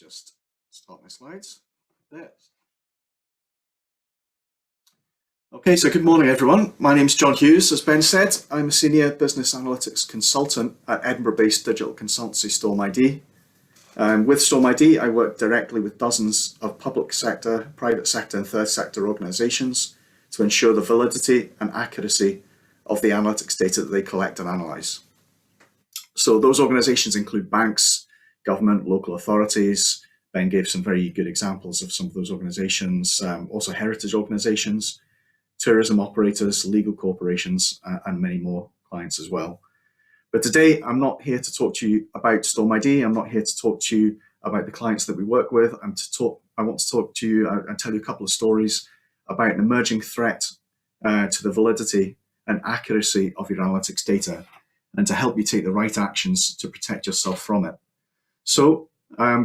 just start my slides. There. Okay, so good morning, everyone. My name is John Hughes. As Ben said, I'm a senior business analytics consultant at Edinburgh-based digital consultancy StormID. With StormID, I work directly with dozens of public sector, private sector, and third sector organizations to ensure the validity and accuracy of the analytics data that they collect and analyze. So those organizations include banks, government, local authorities. Ben gave some very good examples of some of those organizations, also heritage organizations, tourism operators, legal corporations, and many more clients as well. But today, I'm not here to talk to you about StormID. I'm not here to talk to you about the clients that we work with. I want to talk to you and tell you a couple of stories about an emerging threat to the validity and accuracy of your analytics data, and to help you take the right actions to protect yourself from it. So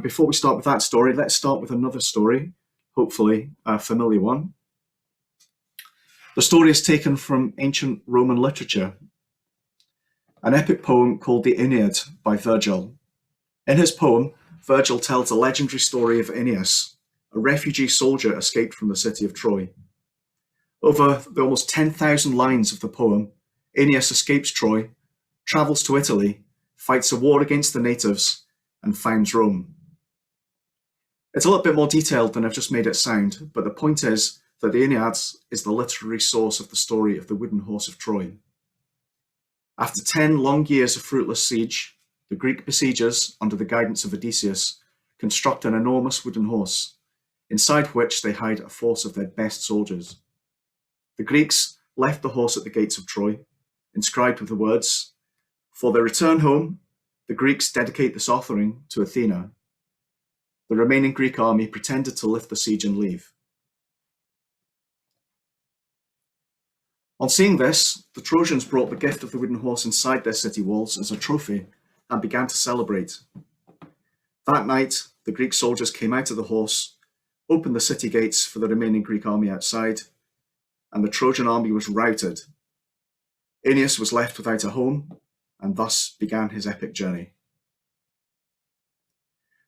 before we start with that story, let's start with another story, hopefully a familiar one. The story is taken from ancient Roman literature, an epic poem called the Aeneid by Virgil. In his poem, Virgil tells the legendary story of Aeneas, a refugee soldier escaped from the city of Troy. Over the almost 10,000 lines of the poem, Aeneas escapes Troy, travels to Italy, fights a war against the natives, and finds Rome. It's a little bit more detailed than I've just made it sound, but the point is that the Aeneid is the literary source of the story of the wooden horse of Troy. After 10 long years of fruitless siege, the Greek besiegers, under the guidance of Odysseus, construct an enormous wooden horse, inside which they hide a force of their best soldiers. The Greeks left the horse at the gates of Troy, inscribed with the words, "For their return home, the Greeks dedicate this offering to Athena." The remaining Greek army pretended to lift the siege and leave. On seeing this, the Trojans brought the gift of the wooden horse inside their city walls as a trophy and began to celebrate. That night, the Greek soldiers came out of the horse, opened the city gates for the remaining Greek army outside, and the Trojan army was routed. Aeneas was left without a home, and thus began his epic journey.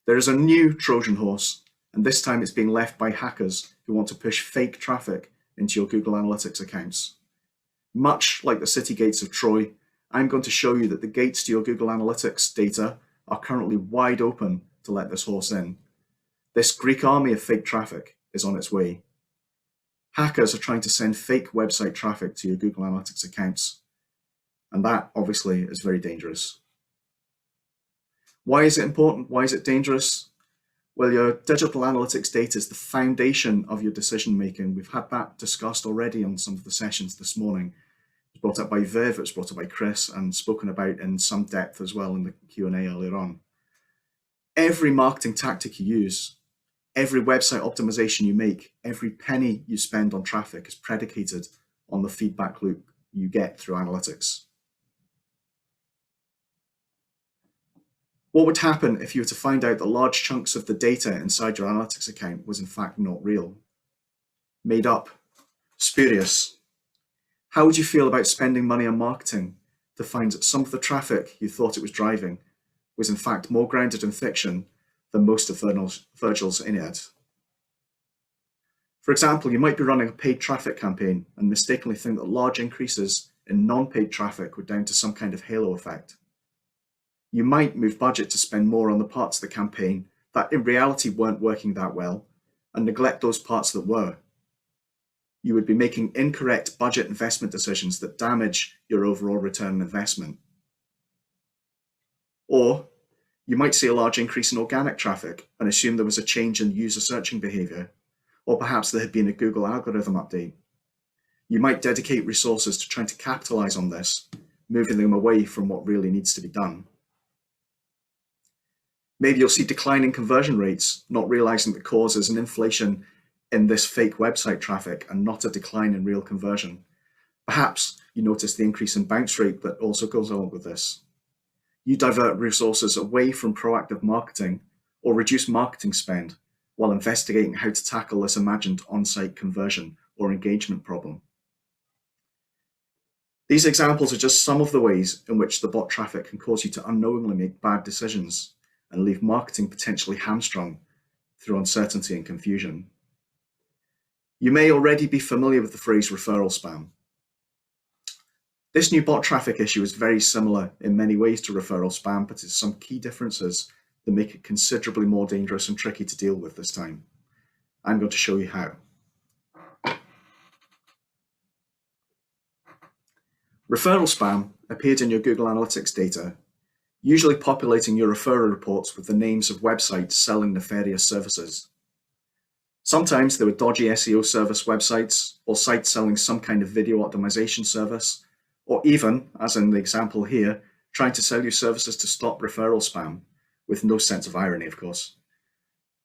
There is a new Trojan horse, and this time it's being left by hackers who want to push fake traffic into your Google Analytics accounts. Much like the city gates of Troy, I'm going to show you that the gates to your Google Analytics data are currently wide open to let this horse in. This Greek army of fake traffic is on its way. Hackers are trying to send fake website traffic to your Google Analytics accounts, and that obviously is very dangerous. Why is it important? Why is it dangerous? Well, your digital analytics data is the foundation of your decision making. We've had that discussed already on some of the sessions this morning. It was brought up by Viv, it was brought up by Chris, and spoken about in some depth as well in the Q&A earlier on. Every marketing tactic you use, every website optimization you make, every penny you spend on traffic is predicated on the feedback loop you get through analytics. What would happen if you were to find out that large chunks of the data inside your analytics account was in fact not real, made up, spurious? How would you feel about spending money on marketing to find that some of the traffic you thought it was driving was in fact more grounded in fiction than most of Virgil's Aeneid? For example, you might be running a paid traffic campaign and mistakenly think that large increases in non-paid traffic were down to some kind of halo effect. You might move budget to spend more on the parts of the campaign that in reality weren't working that well and neglect those parts that were. You would be making incorrect budget investment decisions that damage your overall return on investment. Or you might see a large increase in organic traffic and assume there was a change in user searching behavior, or perhaps there had been a Google algorithm update. You might dedicate resources to trying to capitalize on this, moving them away from what really needs to be done. Maybe you'll see declining conversion rates, not realizing the cause is an inflation in this fake website traffic and not a decline in real conversion. Perhaps you notice the increase in bounce rate that also goes along with this. You divert resources away from proactive marketing or reduce marketing spend while investigating how to tackle this imagined on-site conversion or engagement problem. These examples are just some of the ways in which the bot traffic can cause you to unknowingly make bad decisions and leave marketing potentially hamstrung through uncertainty and confusion. You may already be familiar with the phrase referral spam. This new bot traffic issue is very similar in many ways to referral spam, but there's some key differences that make it considerably more dangerous and tricky to deal with this time. I'm going to show you how. Referral spam appeared in your Google Analytics data, usually populating your referral reports with the names of websites selling nefarious services. Sometimes there were dodgy SEO service websites or sites selling some kind of video optimization service, or even, as in the example here, trying to sell you services to stop referral spam, with no sense of irony, of course.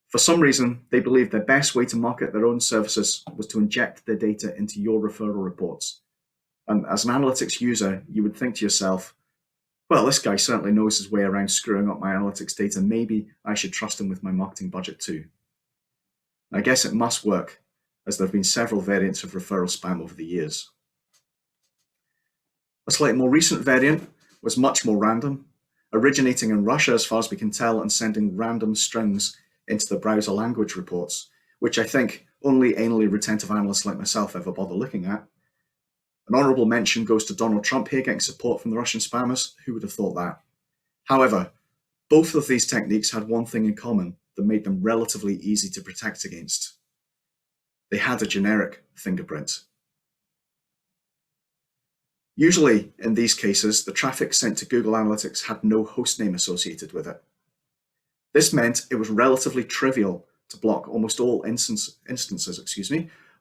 For some reason, they believed their best way to market their own services was to inject their data into your referral reports. And as an analytics user, you would think to yourself, well, this guy certainly knows his way around screwing up my analytics data. Maybe I should trust him with my marketing budget too. I guess it must work, as there have been several variants of referral spam over the years. A slightly more recent variant was much more random, originating in Russia as far as we can tell and sending random strings into the browser language reports, which I think only anally retentive analysts like myself ever bother looking at. An honourable mention goes to Donald Trump here getting support from the Russian spammers. Who would have thought that? However, both of these techniques had one thing in common that made them relatively easy to protect against. They had a generic fingerprint. Usually, in these cases, the traffic sent to Google Analytics had no hostname associated with it. This meant it was relatively trivial to block almost all instances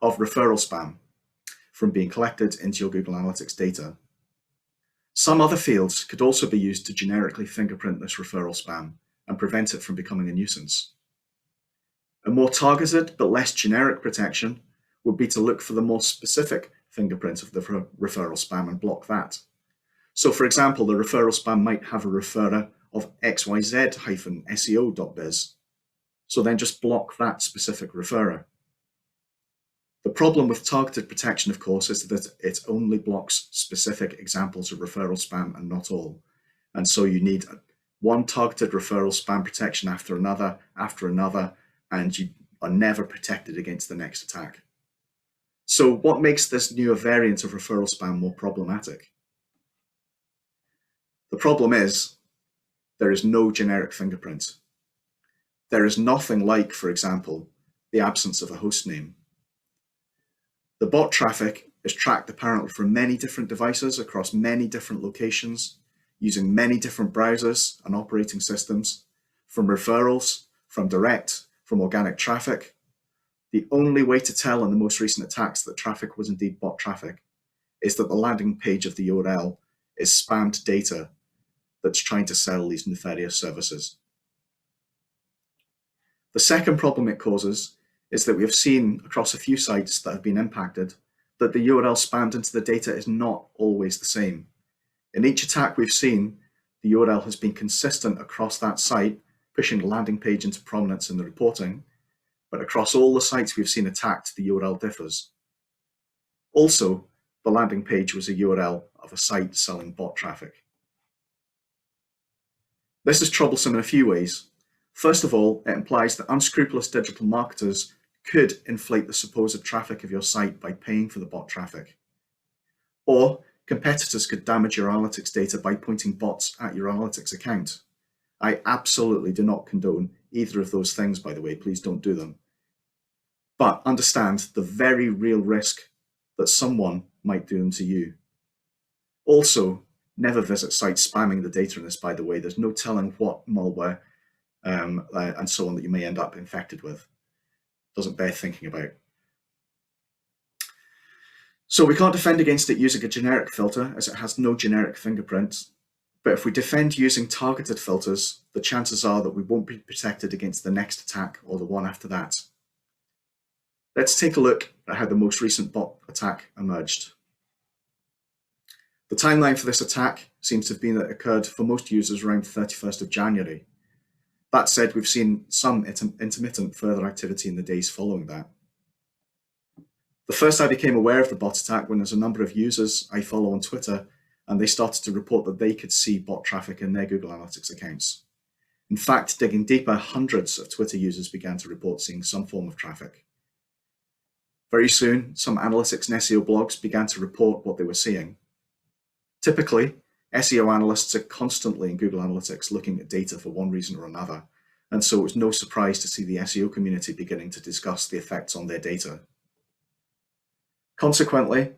of referral spam from being collected into your Google Analytics data. Some other fields could also be used to generically fingerprint this referral spam and prevent it from becoming a nuisance. A more targeted but less generic protection would be to look for the more specific fingerprint of the referral spam and block that. So for example, the referral spam might have a referrer of xyz-seo.biz. So then just block that specific referrer. The problem with targeted protection, of course, is that it only blocks specific examples of referral spam and not all. And so you need one targeted referral spam protection after another, and you are never protected against the next attack. So what makes this newer variant of referral spam more problematic? The problem is there is no generic fingerprint. There is nothing like, for example, the absence of a host name. The bot traffic is tracked apparently from many different devices across many different locations, using many different browsers and operating systems, from referrals, from direct, from organic traffic. The only way to tell in the most recent attacks that traffic was indeed bot traffic is that the landing page of the URL is spammed data that's trying to sell these nefarious services. The second problem it causes is that we have seen across a few sites that have been impacted that the URL spammed into the data is not always the same. In each attack we've seen, the URL has been consistent across that site, pushing the landing page into prominence in the reporting, but across all the sites we've seen attacked, the URL differs. Also, the landing page was a URL of a site selling bot traffic. This is troublesome in a few ways. First of all, it implies that unscrupulous digital marketers could inflate the supposed traffic of your site by paying for the bot traffic. Or competitors could damage your analytics data by pointing bots at your analytics account. I absolutely do not condone either of those things, by the way, please don't do them. But understand the very real risk that someone might do them to you. Also, never visit sites spamming the data in this, by the way. There's no telling what malware and so on that you may end up infected with. Doesn't bear thinking about. So we can't defend against it using a generic filter as it has no generic fingerprint. But if we defend using targeted filters, the chances are that we won't be protected against the next attack or the one after that. Let's take a look at how the most recent bot attack emerged. The timeline for this attack seems to have been that it occurred for most users around the 31st of January. That said, we've seen some intermittent further activity in the days following that. The first I became aware of the bot attack when there's a number of users I follow on Twitter, and they started to report that they could see bot traffic in their Google Analytics accounts. In fact, digging deeper, hundreds of Twitter users began to report seeing some form of traffic. Very soon, some analytics and SEO blogs began to report what they were seeing. Typically, SEO analysts are constantly in Google Analytics looking at data for one reason or another, and so it was no surprise to see the SEO community beginning to discuss the effects on their data. Consequently,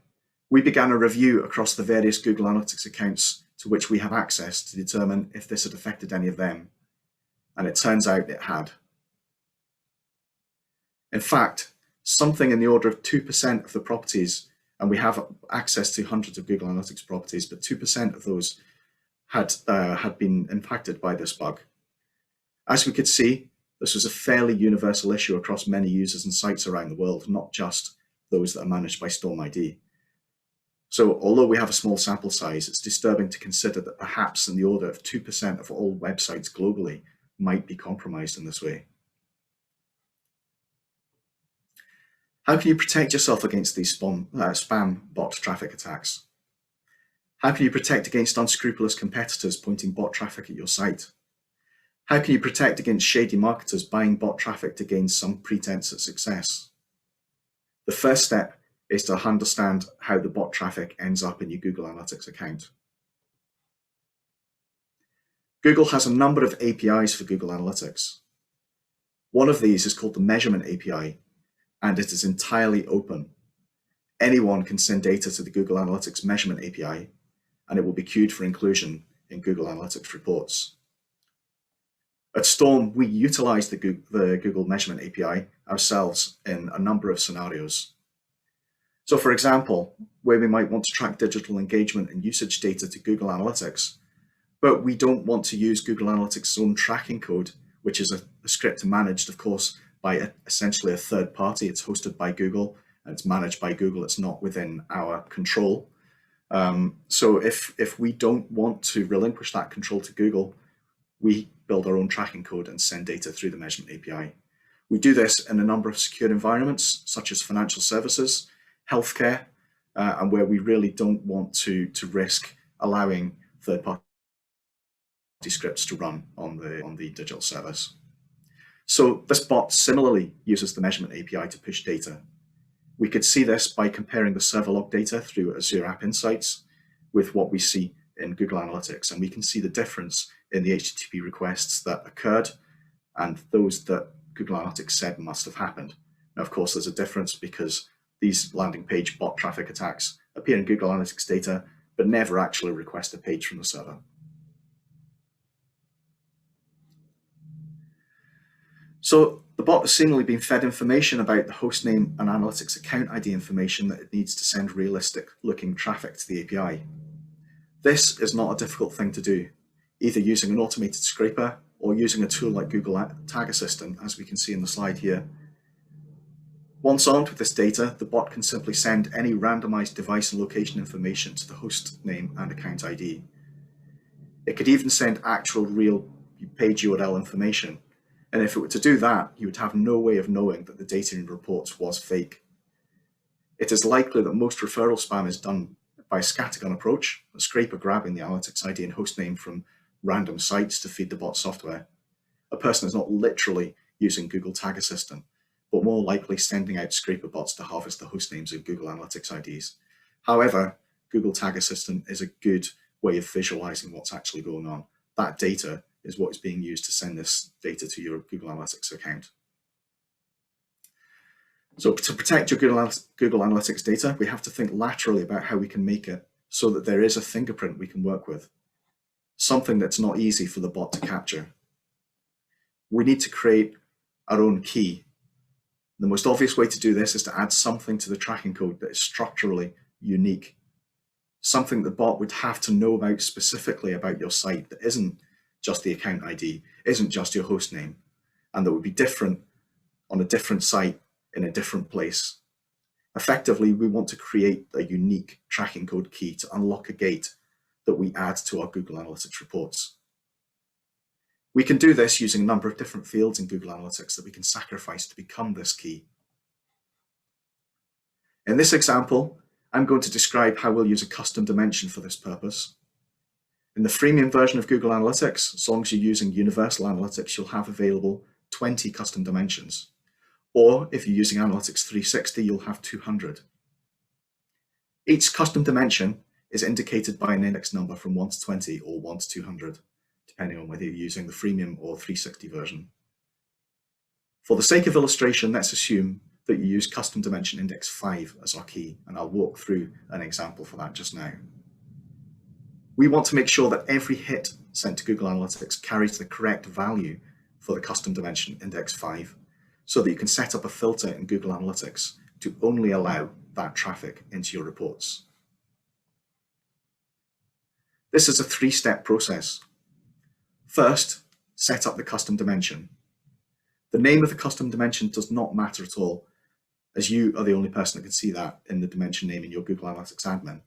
we began a review across the various Google Analytics accounts to which we have access to determine if this had affected any of them, and it turns out it had. In fact, something in the order of 2% of the properties, and we have access to hundreds of Google Analytics properties, but 2% of those had been impacted by this bug. As we could see, this was a fairly universal issue across many users and sites around the world, not just those that are managed by StormID. So although we have a small sample size, it's disturbing to consider that perhaps in the order of 2% of all websites globally might be compromised in this way. How can you protect yourself against these spam bot traffic attacks? How can you protect against unscrupulous competitors pointing bot traffic at your site? How can you protect against shady marketers buying bot traffic to gain some pretense at success? The first step is to understand how the bot traffic ends up in your Google Analytics account. Google has a number of APIs for Google Analytics. One of these is called the Measurement API, and it is entirely open. Anyone can send data to the Google Analytics Measurement API, and it will be queued for inclusion in Google Analytics reports. At Storm, we utilize the Google Measurement API ourselves in a number of scenarios. So for example, where we might want to track digital engagement and usage data to Google Analytics, but we don't want to use Google Analytics' own tracking code, which is a script managed, of course, by essentially a third party. It's hosted by Google and it's managed by Google. It's not within our control. So if we don't want to relinquish that control to Google, we build our own tracking code and send data through the Measurement API. We do this in a number of secure environments, such as financial services, healthcare, and where we really don't want to risk allowing third-party scripts to run on the digital service. So this bot similarly uses the Measurement API to push data. We could see this by comparing the server log data through Azure App Insights with what we see in Google Analytics, and we can see the difference in the HTTP requests that occurred and those that Google Analytics said must have happened. Now, of course, there's a difference because these landing page bot traffic attacks appear in Google Analytics data, but never actually request a page from the server. So the bot has seemingly been fed information about the hostname and analytics account ID information that it needs to send realistic looking traffic to the API. This is not a difficult thing to do, either using an automated scraper or using a tool like Google Tag Assistant, as we can see in the slide here. Once armed with this data, the bot can simply send any randomized device and location information to the host name and account ID. It could even send actual real page URL information. And if it were to do that, you would have no way of knowing that the data in reports was fake. It is likely that most referral spam is done by a scattergun approach, a scraper grabbing the analytics ID and hostname from random sites to feed the bot software. A person is not literally using Google Tag Assistant, but more likely sending out scraper bots to harvest the hostnames of Google Analytics IDs. However, Google Tag Assistant is a good way of visualizing what's actually going on. That data is what is being used to send this data to your Google Analytics account. So to protect your Google Analytics data, we have to think laterally about how we can make it so that there is a fingerprint we can work with, something that's not easy for the bot to capture. We need to create our own key. The most obvious way to do this is to add something to the tracking code that is structurally unique, something the bot would have to know about specifically about your site that isn't just the account ID, isn't just your host name, and that would be different on a different site in a different place. Effectively, we want to create a unique tracking code key to unlock a gate that we add to our Google Analytics reports. We can do this using a number of different fields in Google Analytics that we can sacrifice to become this key. In this example, I'm going to describe how we'll use a custom dimension for this purpose. In the freemium version of Google Analytics, as long as you're using Universal Analytics, you'll have available 20 custom dimensions. Or if you're using Analytics 360, you'll have 200. Each custom dimension is indicated by an index number from 1 to 20 or 1 to 200, depending on whether you're using the freemium or 360 version. For the sake of illustration, let's assume that you use custom dimension index 5 as our key, and I'll walk through an example for that just now. We want to make sure that every hit sent to Google Analytics carries the correct value for the custom dimension index 5, so that you can set up a filter in Google Analytics to only allow that traffic into your reports. This is a 3-step process. First, set up the custom dimension. The name of the custom dimension does not matter at all, as you are the only person that can see that in the dimension name in your Google Analytics admin.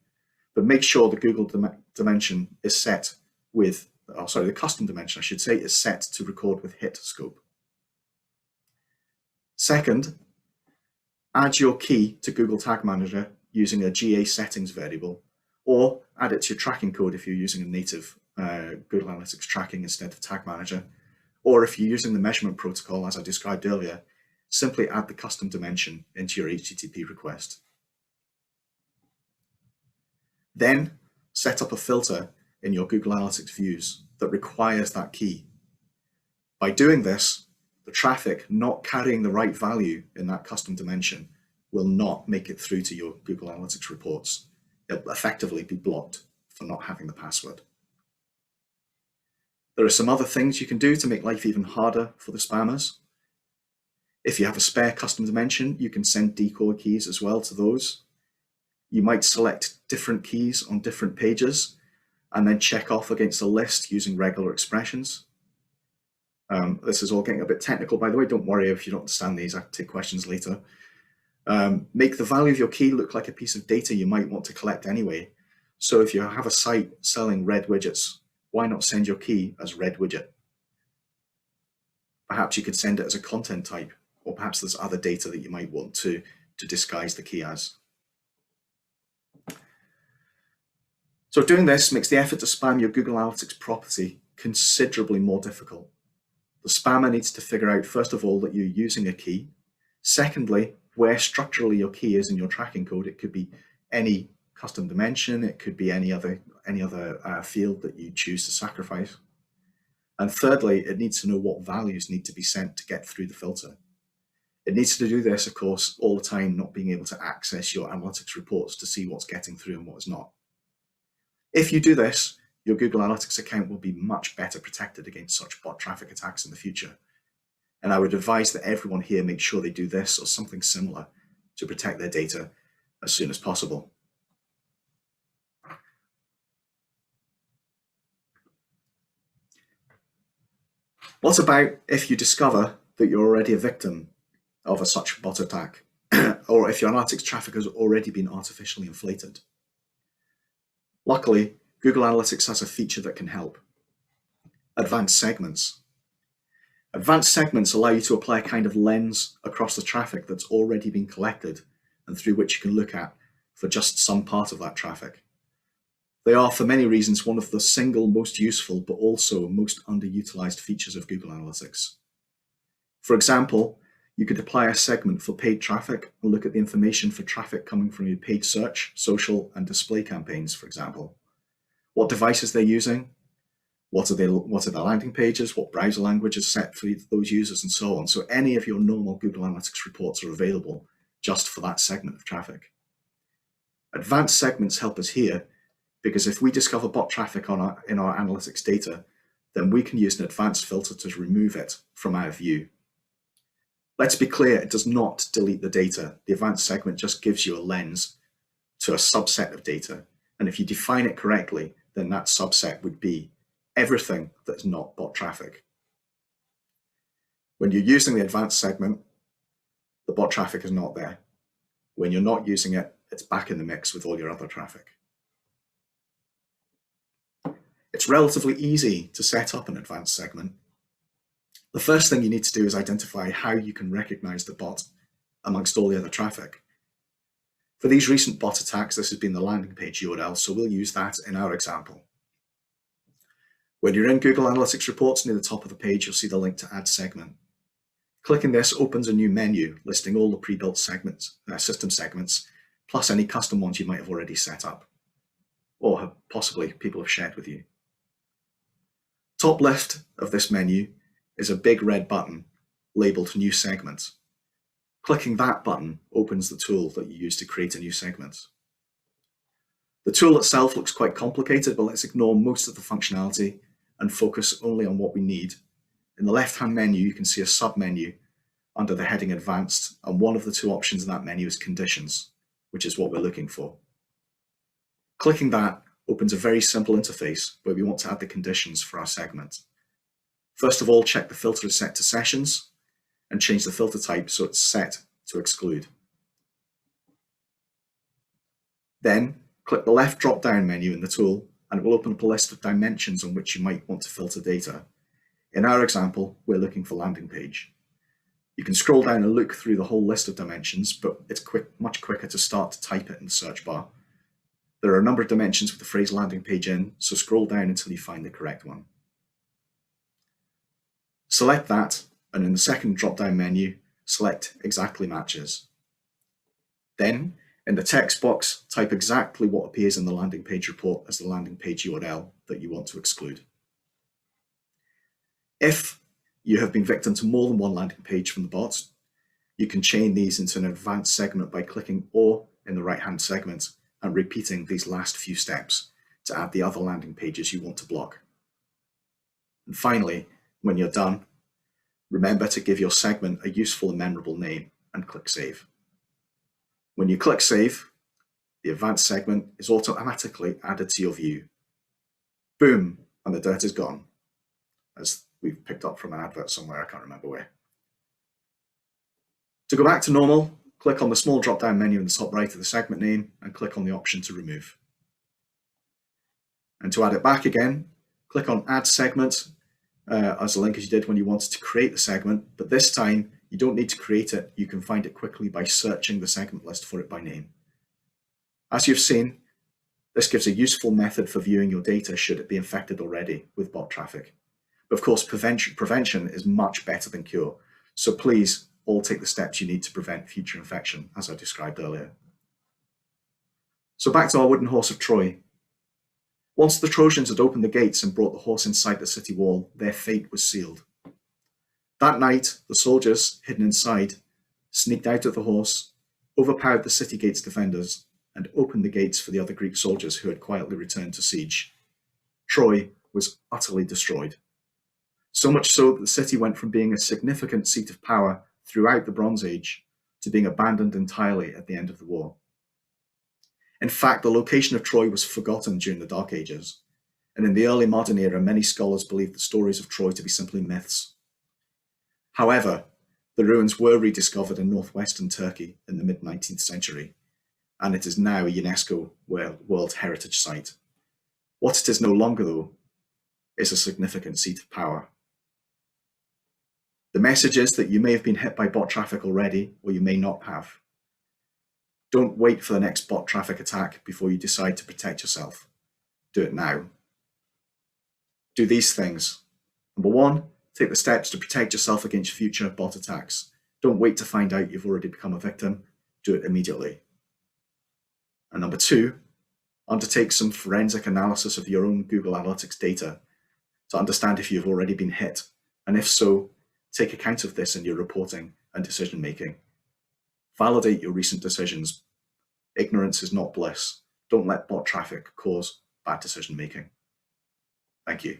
But make sure the Google dimension is set with, the custom dimension, I should say, is set to record with hit scope. Second, add your key to Google Tag Manager using a GA settings variable, or add it to your tracking code if you're using a native Google Analytics tracking instead of Tag Manager. Or if you're using the measurement protocol, as I described earlier, simply add the custom dimension into your HTTP request. Then set up a filter in your Google Analytics views that requires that key. By doing this, the traffic not carrying the right value in that custom dimension will not make it through to your Google Analytics reports. It'll effectively be blocked for not having the password. There are some other things you can do to make life even harder for the spammers. If you have a spare custom dimension, you can send decoy keys as well to those. You might select different keys on different pages and then check off against a list using regular expressions. This is all getting a bit technical, by the way. Don't worry if you don't understand these, I can take questions later. Make the value of your key look like a piece of data you might want to collect anyway. So if you have a site selling red widgets, why not send your key as red widget? Perhaps you could send it as a content type, or perhaps there's other data that you might want to disguise the key as. So doing this makes the effort to spam your Google Analytics property considerably more difficult. The spammer needs to figure out, first of all, that you're using a key. Secondly, where structurally your key is in your tracking code. It could be any custom dimension, it could be any other field that you choose to sacrifice. And thirdly, it needs to know what values need to be sent to get through the filter. It needs to do this, of course, all the time, not being able to access your analytics reports to see what's getting through and what is not. If you do this, your Google Analytics account will be much better protected against such bot traffic attacks in the future. And I would advise that everyone here make sure they do this or something similar to protect their data as soon as possible. What about if you discover that you're already a victim of such bot attack, or if your analytics traffic has already been artificially inflated? Luckily, Google Analytics has a feature that can help. Advanced segments. Advanced segments allow you to apply a kind of lens across the traffic that's already been collected and through which you can look at for just some part of that traffic. They are, for many reasons, one of the single most useful but also most underutilized features of Google Analytics. For example, you could apply a segment for paid traffic and look at the information for traffic coming from your paid search, social, and display campaigns, for example. What devices they're using, what are their landing pages, what browser language is set for those users, and so on. So any of your normal Google Analytics reports are available just for that segment of traffic. Advanced segments help us here because if we discover bot traffic in our analytics data, then we can use an advanced filter to remove it from our view. Let's be clear, it does not delete the data. The advanced segment just gives you a lens to a subset of data. And if you define it correctly, then that subset would be everything that's not bot traffic. When you're using the advanced segment, the bot traffic is not there. When you're not using it, it's back in the mix with all your other traffic. It's relatively easy to set up an advanced segment. The first thing you need to do is identify how you can recognize the bot amongst all the other traffic. For these recent bot attacks, this has been the landing page URL, so we'll use that in our example. When you're in Google Analytics reports, near the top of the page, you'll see the link to Add Segment. Clicking this opens a new menu listing all the pre-built segments, system segments, plus any custom ones you might have already set up, or possibly people have shared with you. Top left of this menu is a big red button labeled New Segment. Clicking that button opens the tool that you use to create a new segment. The tool itself looks quite complicated, but let's ignore most of the functionality and focus only on what we need. In the left-hand menu, you can see a sub-menu under the heading Advanced, and one of the two options in that menu is Conditions, which is what we're looking for. Clicking that opens a very simple interface where we want to add the conditions for our segment. First of all, check the filter is set to Sessions and change the filter type so it's set to Exclude. Then, click the left drop-down menu in the tool and it will open up a list of dimensions on which you might want to filter data. In our example, we're looking for landing page. You can scroll down and look through the whole list of dimensions, but it's much quicker to start to type it in the search bar. There are a number of dimensions with the phrase landing page in, so scroll down until you find the correct one. Select that, and in the second drop-down menu, select Exactly Matches. Then, in the text box, type exactly what appears in the landing page report as the landing page URL that you want to exclude. If you have been victim to more than one landing page from the bot, you can chain these into an advanced segment by clicking Or in the right-hand segment and repeating these last few steps to add the other landing pages you want to block. And finally, when you're done, remember to give your segment a useful and memorable name and click Save. When you click Save, the advanced segment is automatically added to your view. Boom, and the dirt is gone, as we've picked up from an advert somewhere, I can't remember where. To go back to normal, click on the small drop-down menu in the top right of the segment name and click on the option to remove. And to add it back again, click on Add Segment as a link as you did when you wanted to create the segment, but this time you don't need to create it, you can find it quickly by searching the segment list for it by name. As you've seen, this gives a useful method for viewing your data should it be infected already with bot traffic. But of course, prevention is much better than cure, so please all take the steps you need to prevent future infection, as I described earlier. So back to our wooden horse of Troy. Once the Trojans had opened the gates and brought the horse inside the city wall, their fate was sealed. That night, the soldiers, hidden inside, sneaked out of the horse, overpowered the city gate's defenders, and opened the gates for the other Greek soldiers who had quietly returned to siege. Troy was utterly destroyed. So much so that the city went from being a significant seat of power throughout the Bronze Age to being abandoned entirely at the end of the war. In fact, the location of Troy was forgotten during the Dark Ages, and in the early modern era, many scholars believed the stories of Troy to be simply myths. However, the ruins were rediscovered in northwestern Turkey in the mid-19th century, and it is now a UNESCO World Heritage Site. What it is no longer, though, is a significant seat of power. The message is that you may have been hit by bot traffic already, or you may not have. Don't wait for the next bot traffic attack before you decide to protect yourself. Do it now. Do these things. Number one, take the steps to protect yourself against future bot attacks. Don't wait to find out you've already become a victim. Do it immediately. And number two, undertake some forensic analysis of your own Google Analytics data to understand if you've already been hit, and if so, take account of this in your reporting and decision making. Validate your recent decisions. Ignorance is not bliss. Don't let bot traffic cause bad decision making. Thank you.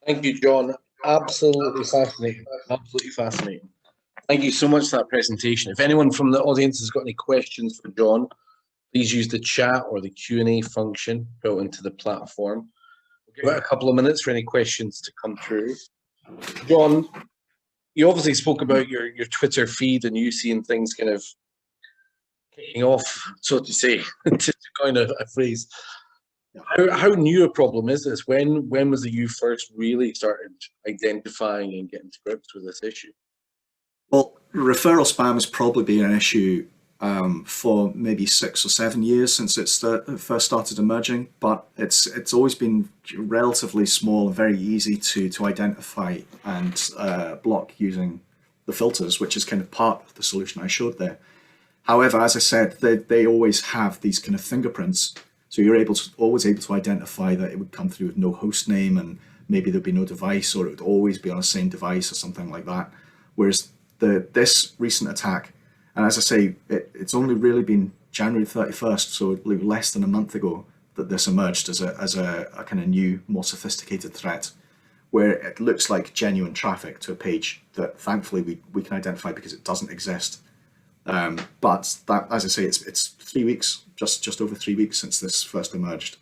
Thank you, John. Absolutely fascinating. Absolutely fascinating. Thank you so much for that presentation. If anyone from the audience has got any questions for John, please use the chat or the Q&A function built into the platform. We'll give it a couple of minutes for any questions to come through. John, you obviously spoke about your Twitter feed and you seeing things kind of kicking off, so to say, to coin a phrase. How new a problem is this? When was it you first really started identifying and getting to grips with this issue? Well, referral spam has probably been an issue for maybe 6 or 7 years since it first started emerging, but it's always been relatively small and very easy to identify and block using the filters, which is kind of part of the solution I showed there. However, as I said, they always have these kind of fingerprints, so you're always able to identify that it would come through with no host name, and maybe there'd be no device, or it would always be on the same device or something like that. Whereas this recent attack, and as I say, it's only really been January 31st, so less than a month ago, that this emerged as a kind of new, more sophisticated threat, where it looks like genuine traffic to a page that thankfully we can identify because it doesn't exist. But that, as I say, it's 3 weeks, just over 3 weeks since this first emerged.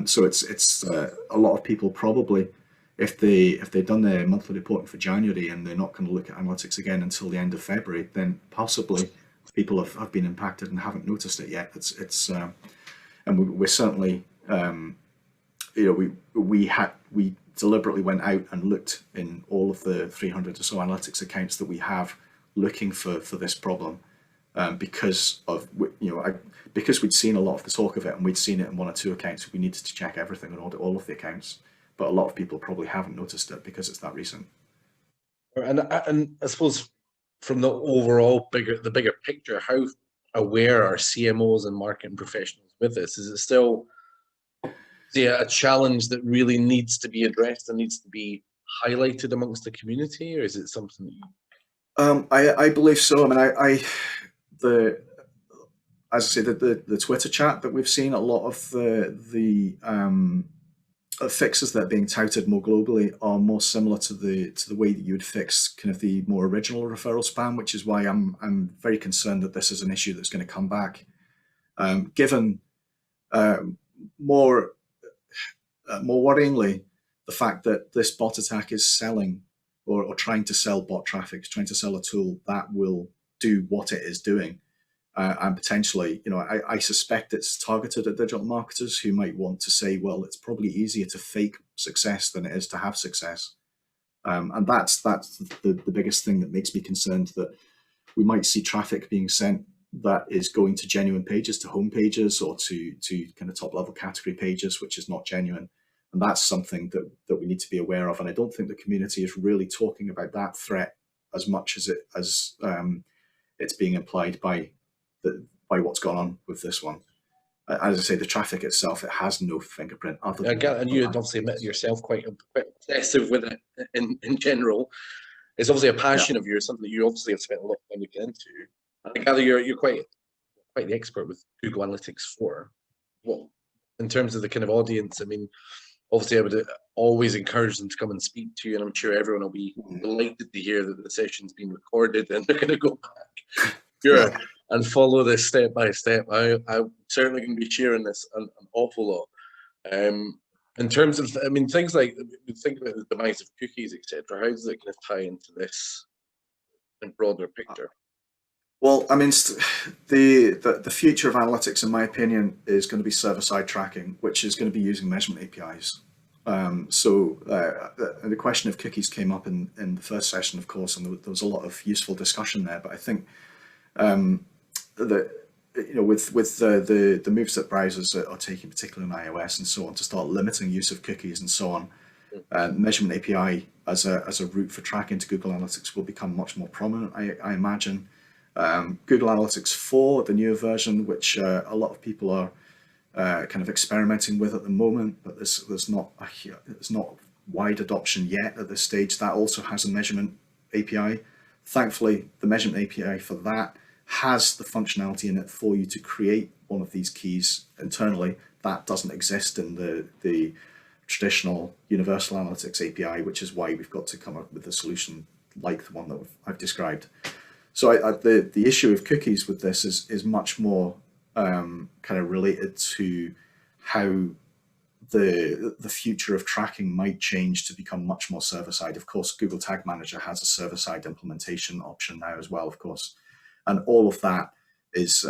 So it's a lot of people probably, if they've done their monthly reporting for January and they're not going to look at analytics again until the end of February, then possibly people have been impacted and haven't noticed it yet. And we're certainly, we deliberately went out and looked in all of the 300 or so analytics accounts that we have, looking for this problem, because we'd seen a lot of the talk of it, and we'd seen it in 1 or 2 accounts. We needed to check everything and audit all of the accounts, but a lot of people probably haven't noticed it because it's that recent. And I suppose from the overall the bigger picture, how aware are CMOs and marketing professionals with this? Is it still a challenge that really needs to be addressed and needs to be highlighted amongst the community, or is it something that you... I believe so. I mean, as I say, the Twitter chat that we've seen, a lot of the fixes that are being touted more globally are more similar to the way that you would fix kind of the more original referral spam, which is why I'm very concerned that this is an issue that's going to come back. Given more worryingly, the fact that this bot attack is selling or trying to sell bot traffic, trying to sell a tool that will do what it is doing. And potentially, I suspect it's targeted at digital marketers who might want to say, well, it's probably easier to fake success than it is to have success. And that's the biggest thing that makes me concerned, that we might see traffic being sent that is going to genuine pages, to home pages, or to kind of top level category pages, which is not genuine. And that's something that we need to be aware of. And I don't think the community is really talking about that threat as much as it's being implied by what's gone on with this one. As I say, the traffic itself, it has no fingerprint. And you obviously admit yourself quite obsessive with it in general. It's obviously a passion of yours, something that you obviously have spent a lot of time looking into. I gather you're quite the expert with Google Analytics 4. Well, in terms of the kind of audience, I mean, obviously I would always encourage them to come and speak to you, and I'm sure everyone will be delighted to hear that the session's been recorded and they're going to go back and follow this step by step. I'm certainly going to be sharing this an awful lot. In terms of, I mean, things like, think about the demise of cookies, etc. How does it kind of tie into this in broader picture? Well, I mean, the future of analytics, in my opinion, is going to be server-side tracking, which is going to be using measurement APIs. So the question of cookies came up in the first session, of course, and there was a lot of useful discussion there. But I think with the moves that browsers are taking, particularly on iOS and so on, to start limiting use of cookies and so on, measurement API as a route for tracking to Google Analytics will become much more prominent, I imagine. Google Analytics 4, the newer version, which a lot of people are kind of experimenting with at the moment, but there's not wide adoption yet at this stage. That also has a measurement API. Thankfully, the measurement API for that has the functionality in it for you to create one of these keys internally. That doesn't exist in the traditional Universal Analytics API, which is why we've got to come up with a solution like the one that I've described. So the issue of cookies with this is much more kind of related to how the future of tracking might change to become much more server-side. Of course, Google Tag Manager has a server-side implementation option now as well, of course, and all of that is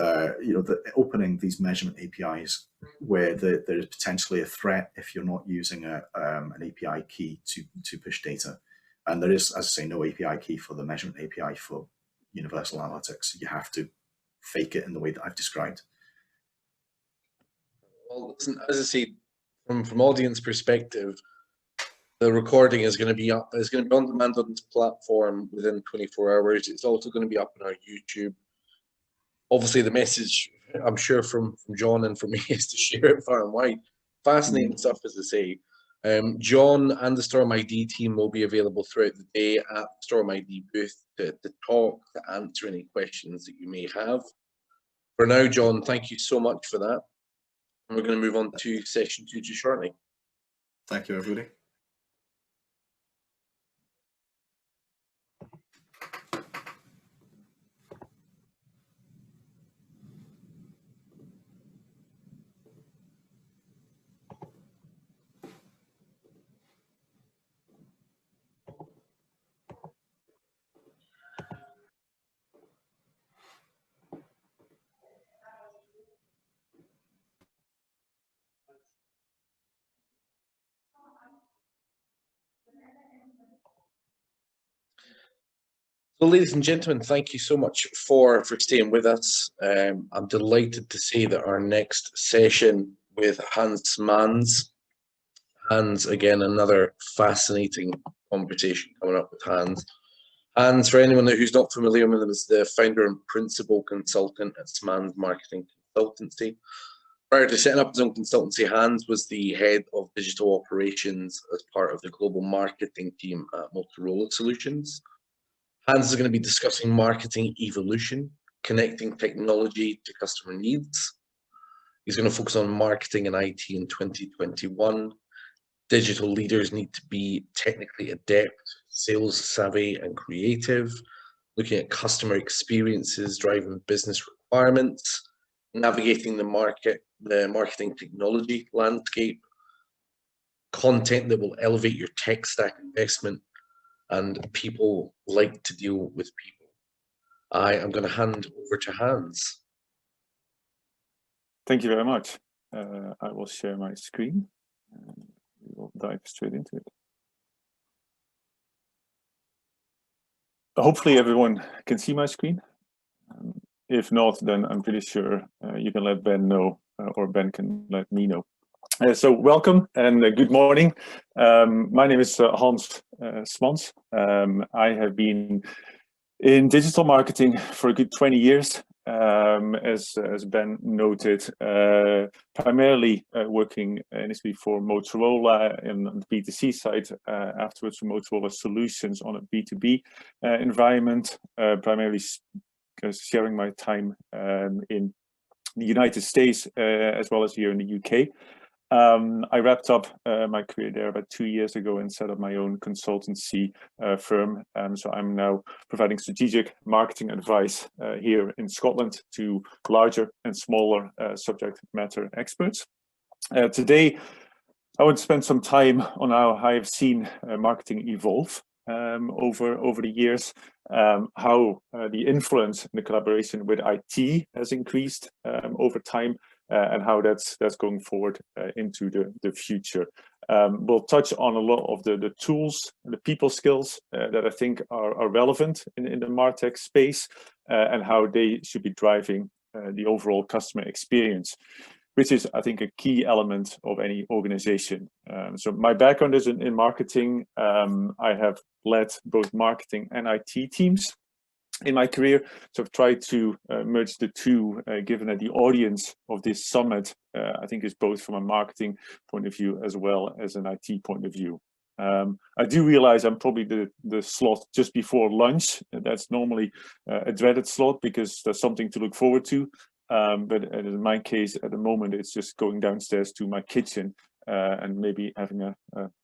opening these measurement APIs where there is potentially a threat if you're not using an API key to push data, and there is, as I say, no API key for the measurement API for Universal Analytics. You have to fake it in the way that I've described. Well, listen, as I say, from audience perspective, the recording is going to be up. It's going to be on demand on this platform within 24 hours. It's also going to be up on our YouTube. Obviously, the message, I'm sure, from John and from me is to share it far and wide. Fascinating stuff, as I say. John and the Storm ID team will be available throughout the day at the Storm ID booth to talk, to answer any questions that you may have. For now, John, thank you so much for that. And we're going to move on to session 2 just shortly. Thank you, everybody. So, ladies and gentlemen, thank you so much for staying with us. I'm delighted to say that our next session with Hans Smans. Hans, again, another fascinating conversation coming up with Hans. Hans, for anyone who's not familiar with him, is the founder and principal consultant at Smans Marketing Consultancy. Prior to setting up his own consultancy, Hans was the head of digital operations as part of the global marketing team at Motorola Solutions. Hans is going to be discussing marketing evolution, connecting technology to customer needs. He's going to focus on marketing and IT in 2021. Digital leaders need to be technically adept, sales savvy, and creative, looking at customer experiences, driving business requirements, navigating the marketing technology landscape, content that will elevate your tech stack investment, and people like to deal with people. I am going to hand over to Hans. Thank you very much. I will share my screen. We will dive straight into it. Hopefully everyone can see my screen. If not, then I'm pretty sure you can let Ben know, or Ben can let me know. So welcome and good morning. My name is Hans Smans. I have been in digital marketing for a good 20 years, as Ben noted, primarily working initially for Motorola in the B2C side, afterwards for Motorola Solutions on a B2B environment, primarily sharing my time in the United States as well as here in the UK. I wrapped up my career there about 2 years ago and set up my own consultancy firm. So I'm now providing strategic marketing advice here in Scotland to larger and smaller subject matter experts. Today, I want to spend some time on how I have seen marketing evolve over the years, how the influence and the collaboration with IT has increased over time, and how that's going forward into the future. We'll touch on a lot of the tools, the people skills that I think are relevant in the MarTech space, and how they should be driving the overall customer experience, which is, I think, a key element of any organization. So my background is in marketing. I have led both marketing and IT teams in my career, so I've tried to merge the two, given that the audience of this summit, I think, is both from a marketing point of view as well as an IT point of view. I do realize I'm probably the slot just before lunch. That's normally a dreaded slot because there's something to look forward to. But in my case, at the moment, it's just going downstairs to my kitchen and maybe having a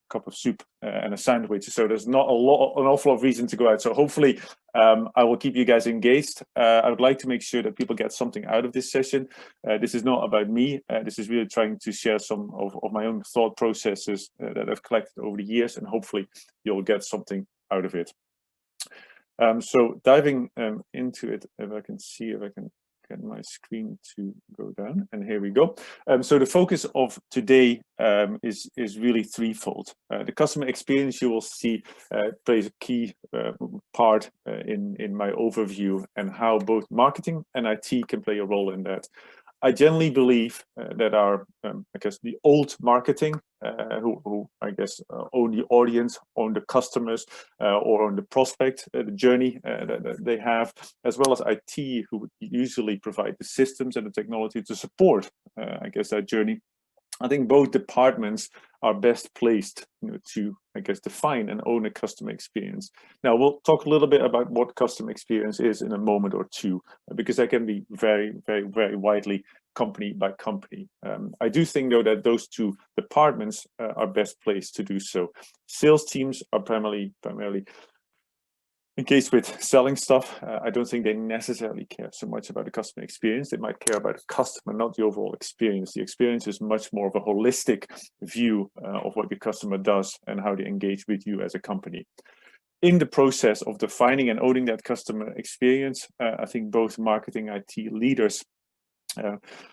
cup of soup and a sandwich. So there's not an awful lot of reason to go out. So hopefully I will keep you guys engaged. I would like to make sure that people get something out of this session. This is not about me. This is really trying to share some of my own thought processes that I've collected over the years, and hopefully you'll get something out of it. So diving into it, if I can see if I can get my screen to go down, and here we go. So the focus of today is really threefold. The customer experience, you will see, plays a key part in my overview, and how both marketing and IT can play a role in that. I generally believe that our, I guess, the old marketing, who I guess own the audience, own the customers, or own the prospect, the journey that they have, as well as IT, who would usually provide the systems and the technology to support, I guess, that journey. I think both departments are best placed, to, I guess, define and own a customer experience. Now, we'll talk a little bit about what customer experience is in a moment or two, because that can be very, very, very widely company by company. I do think, though, that those two departments are best placed to do so. Sales teams are primarily engaged with selling stuff. I don't think they necessarily care so much about the customer experience. They might care about the customer, not the overall experience. The experience is much more of a holistic view of what your customer does and how they engage with you as a company. In the process of defining and owning that customer experience, I think both marketing and IT leaders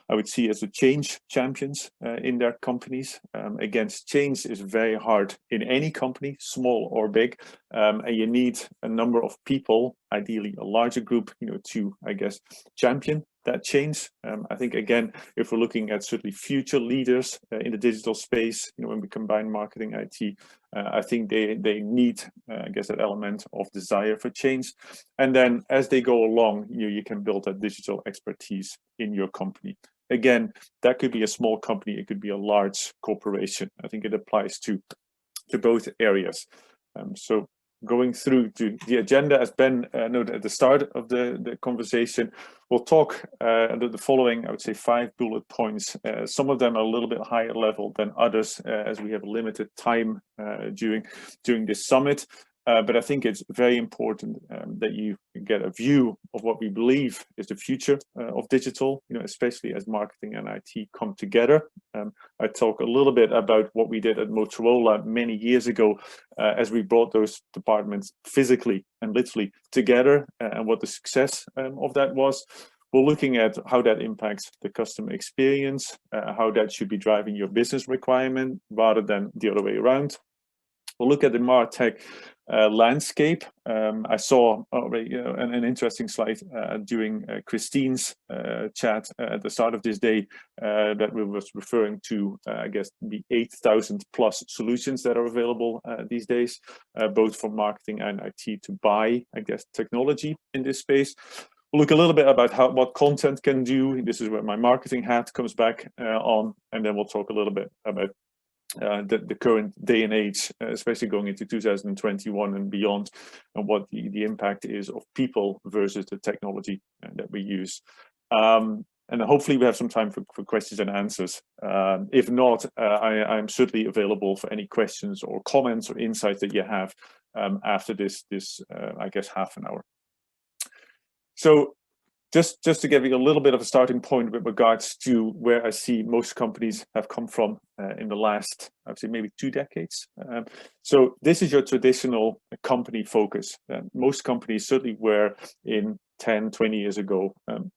I would see as the change champions in their companies. Against change is very hard in any company, small or big, and you need a number of people, ideally a larger group, to, I guess, champion that change. I think, again, if we're looking at certainly future leaders in the digital space, when we combine marketing IT, I think they need, I guess, that element of desire for change. And then as they go along, you can build that digital expertise in your company. Again, that could be a small company, it could be a large corporation. I think it applies to both areas. So going through to the agenda, as Ben noted at the start of the conversation, we'll talk the following, I would say, 5 bullet points. Some of them are a little bit higher level than others, as we have limited time during this summit. But I think it's very important that you get a view of what we believe is the future of digital, especially as marketing and IT come together. I talk a little bit about what we did at Motorola many years ago as we brought those departments physically and literally together, and what the success of that was. We're looking at how that impacts the customer experience, how that should be driving your business requirement rather than the other way around. We'll look at the MarTech landscape. I saw already an interesting slide during Christine's chat at the start of this day that we was referring to, I guess, the 8,000 plus solutions that are available these days, both for marketing and IT to buy, I guess, technology in this space. We'll look a little bit about what content can do. This is where my marketing hat comes back on, and then we'll talk a little bit about the current day and age, especially going into 2021 and beyond, and what the impact is of people versus the technology that we use. And hopefully we have some time for questions and answers. If not, I'm certainly available for any questions or comments or insights that you have after this I guess, half an hour. So just to give you a little bit of a starting point with regards to where I see most companies have come from in the last, I would say, maybe 2 decades. So this is your traditional company focus. Most companies certainly were in 10, 20 years ago.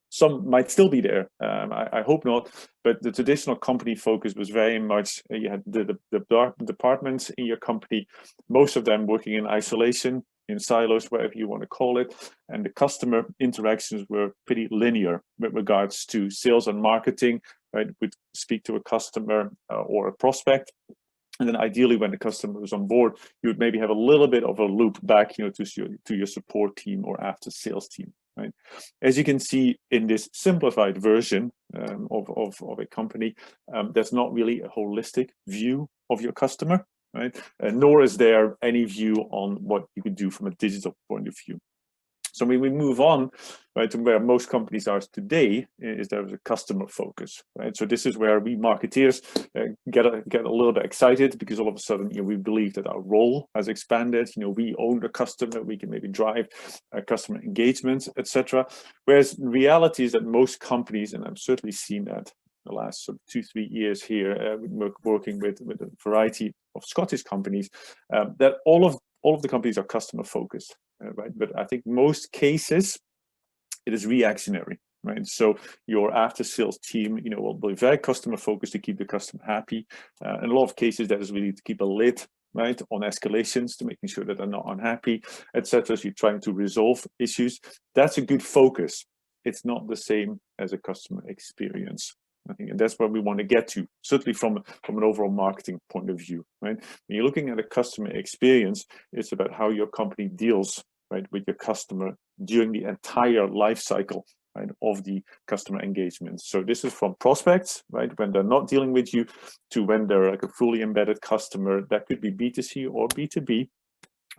Some might still be there. I hope not. But the traditional company focus was very much, you had the departments in your company, most of them working in isolation, in silos, whatever you want to call it, and the customer interactions were pretty linear with regards to sales and marketing, right? Would speak to a customer or a prospect, and then ideally when the customer was on board, you would maybe have a little bit of a loop back, to your support team or after sales team, right? As you can see in this simplified version of a company, there's not really a holistic view of your customer, right? Nor is there any view on what you could do from a digital point of view. So when we move on, right, to where most companies are today, is there is a customer focus, right? So this is where we marketeers get a little bit excited, because all of a sudden, we believe that our role has expanded. We own the customer, we can maybe drive customer engagement, etc. Whereas the reality is that most companies, and I've certainly seen that the last sort of 2-3 years here, working with a variety of Scottish companies, that all of the companies are customer focused, right? But I think most cases it is reactionary, right? So your after sales team, will be very customer focused to keep the customer happy. In a lot of cases, that is really to keep a lid, right, on escalations, to making sure that they're not unhappy, etc. So you're trying to resolve issues. That's a good focus. It's not the same as a customer experience. I think, and that's where we want to get to, certainly from an overall marketing point of view, right? When you're looking at a customer experience, it's about how your company deals, right, with your customer during the entire life cycle, right, of the customer engagement. So this is from prospects, right, when they're not dealing with you, to when they're like a fully embedded customer. That could be B2C or B2B,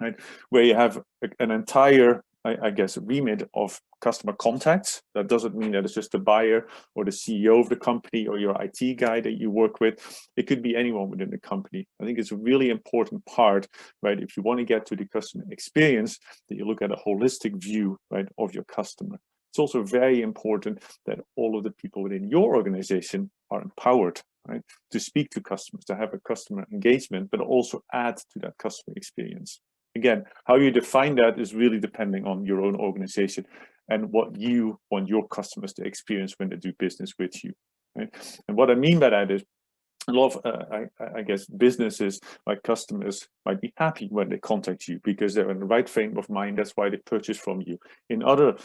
right, where you have an entire, I guess, remit of customer contacts. That doesn't mean that it's just the buyer or the CEO of the company or your IT guy that you work with. It could be anyone within the company. I think it's a really important part, right, if you want to get to the customer experience, that you look at a holistic view, right, of your customer. It's also very important that all of the people within your organization are empowered, right, to speak to customers, to have a customer engagement, but also add to that customer experience. Again, how you define that is really depending on your own organization and what you want your customers to experience when they do business with you, right? And what I mean by that is, a lot of, I guess, businesses, like customers, might be happy when they contact you because they're in the right frame of mind. That's why they purchase from you. In other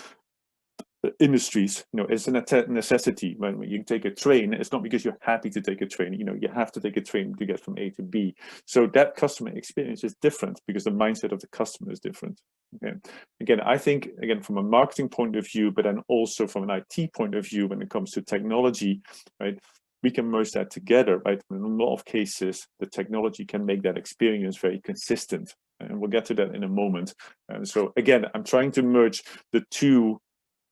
industries, it's a necessity. When you take a train, it's not because you're happy to take a train. You have to take a train to get from A to B. So that customer experience is different because the mindset of the customer is different. Okay. Again, I think, from a marketing point of view, but then also from an IT point of view, when it comes to technology, right, we can merge that together, right? In a lot of cases, the technology can make that experience very consistent, and we'll get to that in a moment. And so again, I'm trying to merge the two,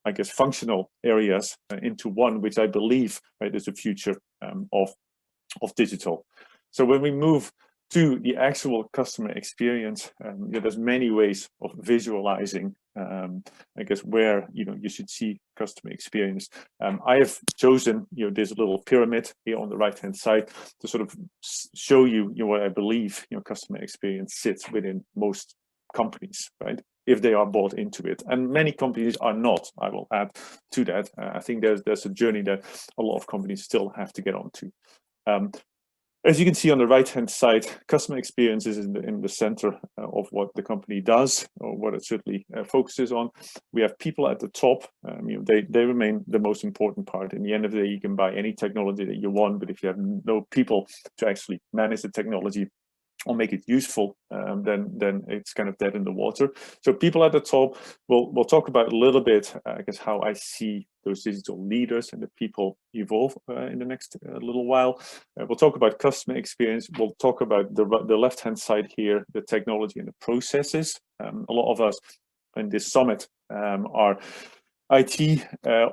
I guess, functional areas into one, which I believe, right, is the future of digital. So when we move to the actual customer experience, there's many ways of visualizing, I guess, where you should see customer experience. I have chosen this little pyramid here on the right hand side to sort of show you, what I believe customer experience sits within most companies, right, if they are bought into it. And many companies are not, I will add to that. I think there's a journey that a lot of companies still have to get onto. As you can see on the right hand side, customer experience is in the center of what the company does, or what it certainly focuses on. We have people at the top. They remain the most important part. In the end of the day, you can buy any technology that you want, but if you have no people to actually manage the technology or make it useful, then it's kind of dead in the water. So people at the top, we'll talk about a little bit, I guess, how I see those digital leaders and the people evolve in the next little while. We'll talk about customer experience. We'll talk about the left-hand side here, the technology and the processes. A lot of us in this summit are IT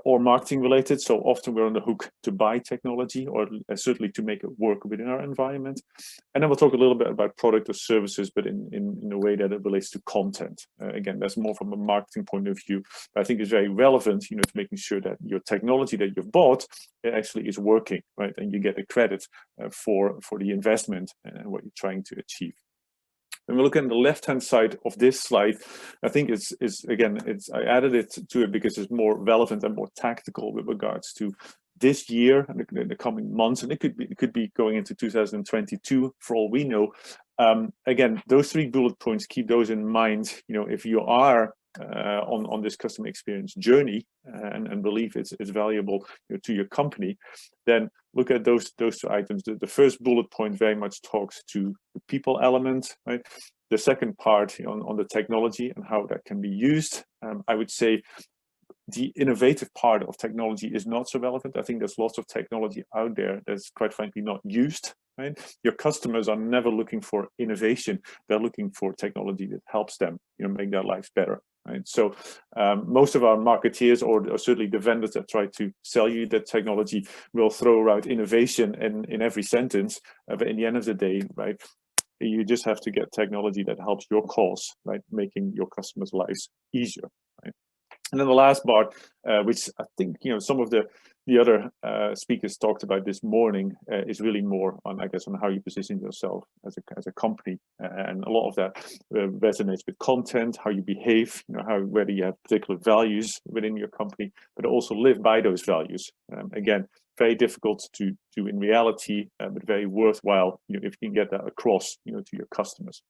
or marketing related, so often we're on the hook to buy technology, or certainly to make it work within our environment. And then we'll talk a little bit about product or services, but in a way that it relates to content. Again, that's more from a marketing point of view, but I think it's very relevant, to making sure that your technology that you've bought, it actually is working, right, and you get the credit for the investment and what you're trying to achieve. When we look at the left-hand side of this slide, I think I added it to it because it's more relevant and more tactical with regards to this year and the coming months, and it could be going into 2022 for all we know. Again, those 3 bullet points, keep those in mind. If you are on this customer experience journey and believe it's valuable to your company, then look at those 2 items. The first bullet point very much talks to the people element, right? The second part on the technology and how that can be used. I would say the innovative part of technology is not so relevant. I think there's lots of technology out there that's quite frankly not used. Right? Your customers are never looking for innovation. They're looking for technology that helps them, make their lives better. Right? So most of our marketeers, or certainly the vendors that try to sell you the technology, will throw around innovation in every sentence. But in the end of the day, right, you just have to get technology that helps your cause, right, making your customers' lives easier. Right? And then the last part, which I think some of the the other speakers talked about this morning is really more on, I guess, on how you position yourself as a company, and a lot of that resonates with content, how you behave, whether you have particular values within your company, but also live by those values. Again, very difficult to do in reality, but very worthwhile, if you can get that across, to your customers.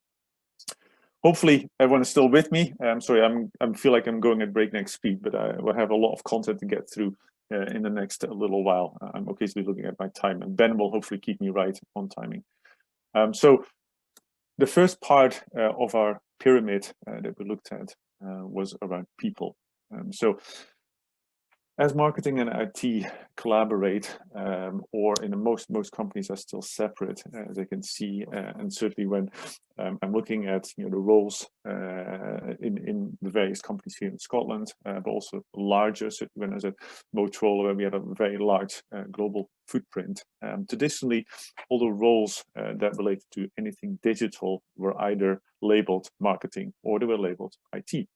Hopefully everyone is still with me. I'm sorry, I feel like I'm going at breakneck speed, but I will have a lot of content to get through in the next little while. I'm occasionally looking at my time, and Ben will hopefully keep me right on timing. So the first part of our pyramid that we looked at was around people. So as marketing and IT collaborate, or in most companies are still separate, as I can see, and certainly when I'm looking at the roles in the various companies here in Scotland, but also larger, certainly when I was at Motorola, where we had a very large global footprint. Traditionally, all the roles that related to anything digital were either labeled marketing or they were labeled IT.